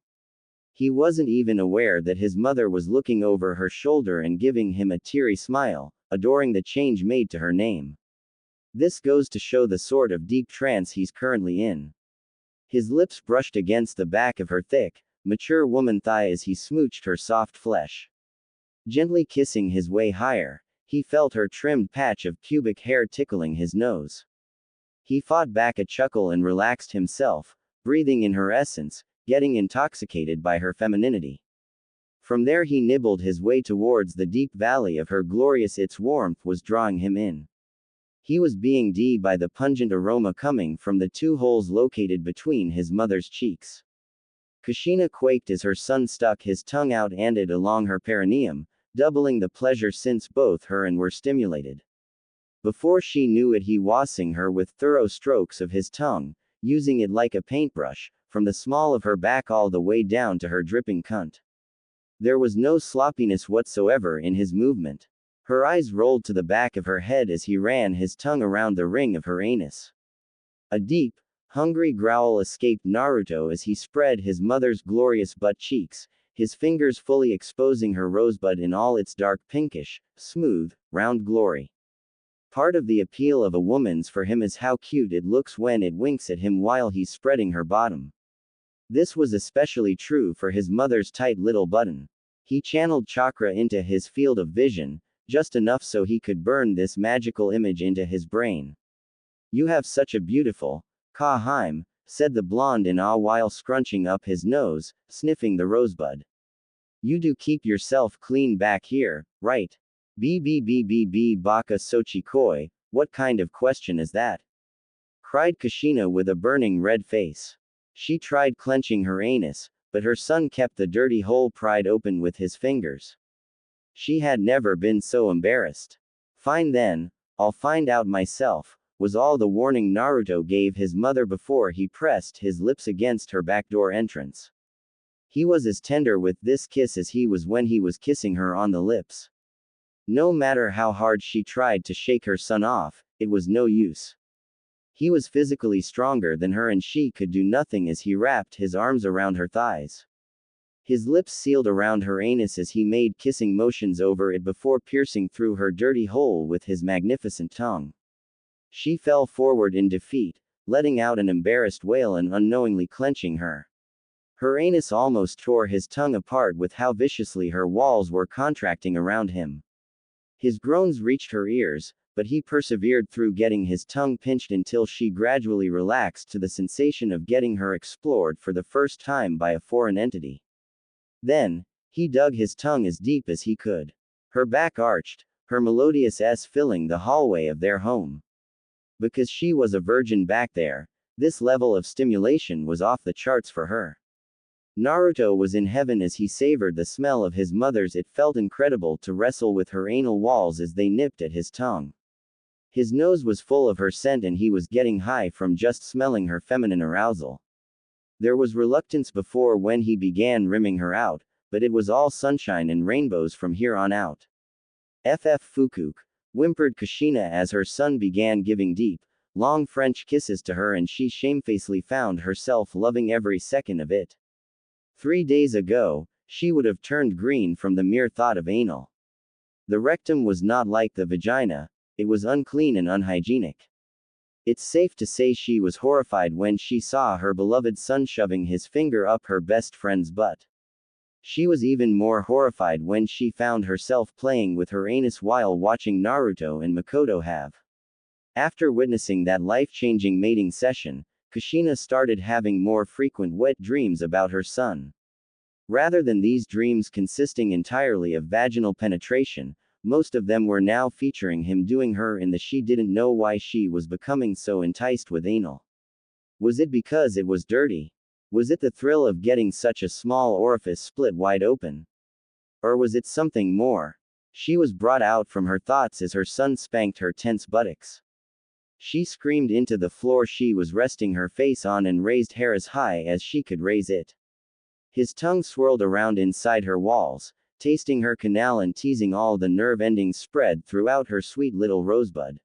He wasn't even aware that his mother was looking over her shoulder and giving him a teary smile, adoring the change made to her name. This goes to show the sort of deep trance he's currently in. His lips brushed against the back of her thick, mature woman thigh as he smooched her soft flesh. Gently kissing his way higher, he felt her trimmed patch of pubic hair tickling his nose. He fought back a chuckle and relaxed himself, breathing in her essence, getting intoxicated by her femininity. From there he nibbled his way towards the deep valley of her glorious. Its warmth was drawing him in. He was being d by the pungent aroma coming from the 2 holes located between his mother's cheeks. Kushina quaked as her son stuck his tongue out and it along her perineum, doubling the pleasure since both her and were stimulated. Before she knew it he wasing her with thorough strokes of his tongue, using it like a paintbrush, from the small of her back all the way down to her dripping cunt. There was no sloppiness whatsoever in his movement. Her eyes rolled to the back of her head as he ran his tongue around the ring of her anus. A deep, hungry growl escaped Naruto as he spread his mother's glorious butt cheeks, his fingers fully exposing her rosebud in all its dark pinkish, smooth, round glory. Part of the appeal of a woman's for him is how cute it looks when it winks at him while he's spreading her bottom. This was especially true for his mother's tight little button. He channeled chakra into his field of vision, just enough so he could burn this magical image into his brain. "You have such a beautiful Kaheim," said the blonde in awe while scrunching up his nose, sniffing the rosebud. "You do keep yourself clean back here, right? Baka Sochikoi, what kind of question is that?" cried Kushina with a burning red face. She tried clenching her anus, but her son kept the dirty hole pried open with his fingers. She had never been so embarrassed. "Fine then, I'll find out myself," was all the warning Naruto gave his mother before he pressed his lips against her backdoor entrance. He was as tender with this kiss as he was when he was kissing her on the lips. No matter how hard she tried to shake her son off, it was no use. He was physically stronger than her and she could do nothing as he wrapped his arms around her thighs. His lips sealed around her anus as he made kissing motions over it before piercing through her dirty hole with his magnificent tongue. She fell forward in defeat, letting out an embarrassed wail and unknowingly clenching her. Her anus almost tore his tongue apart with how viciously her walls were contracting around him. His groans reached her ears, but he persevered through getting his tongue pinched until she gradually relaxed to the sensation of getting her explored for the first time by a foreign entity. Then, he dug his tongue as deep as he could. Her back arched, her melodious S filling the hallway of their home. Because she was a virgin back there, this level of stimulation was off the charts for her. Naruto was in heaven as he savored the smell of his mother's. It felt incredible to wrestle with her anal walls as they nipped at his tongue. His nose was full of her scent and he was getting high from just smelling her feminine arousal. There was reluctance before when he began rimming her out, but it was all sunshine and rainbows from here on out. Fukuk, whimpered Kushina as her son began giving deep, long French kisses to her and she shamefacedly found herself loving every second of it. 3 days ago, she would have turned green from the mere thought of anal. The rectum was not like the vagina, it was unclean and unhygienic. It's safe to say she was horrified when she saw her beloved son shoving his finger up her best friend's butt. She was even more horrified when she found herself playing with her anus while watching Naruto and Makoto have. After witnessing that life-changing mating session, Kushina started having more frequent wet dreams about her son. Rather than these dreams consisting entirely of vaginal penetration, most of them were now featuring him doing her in the. She didn't know why she was becoming so enticed with anal. Was it because it was dirty? Was it the thrill of getting such a small orifice split wide open? Or was it something more? She was brought out from her thoughts as her son spanked her tense buttocks. She screamed into the floor she was resting her face on and raised hair as high as she could raise it. His tongue swirled around inside her walls, tasting her canal and teasing all the nerve endings spread throughout her sweet little rosebud.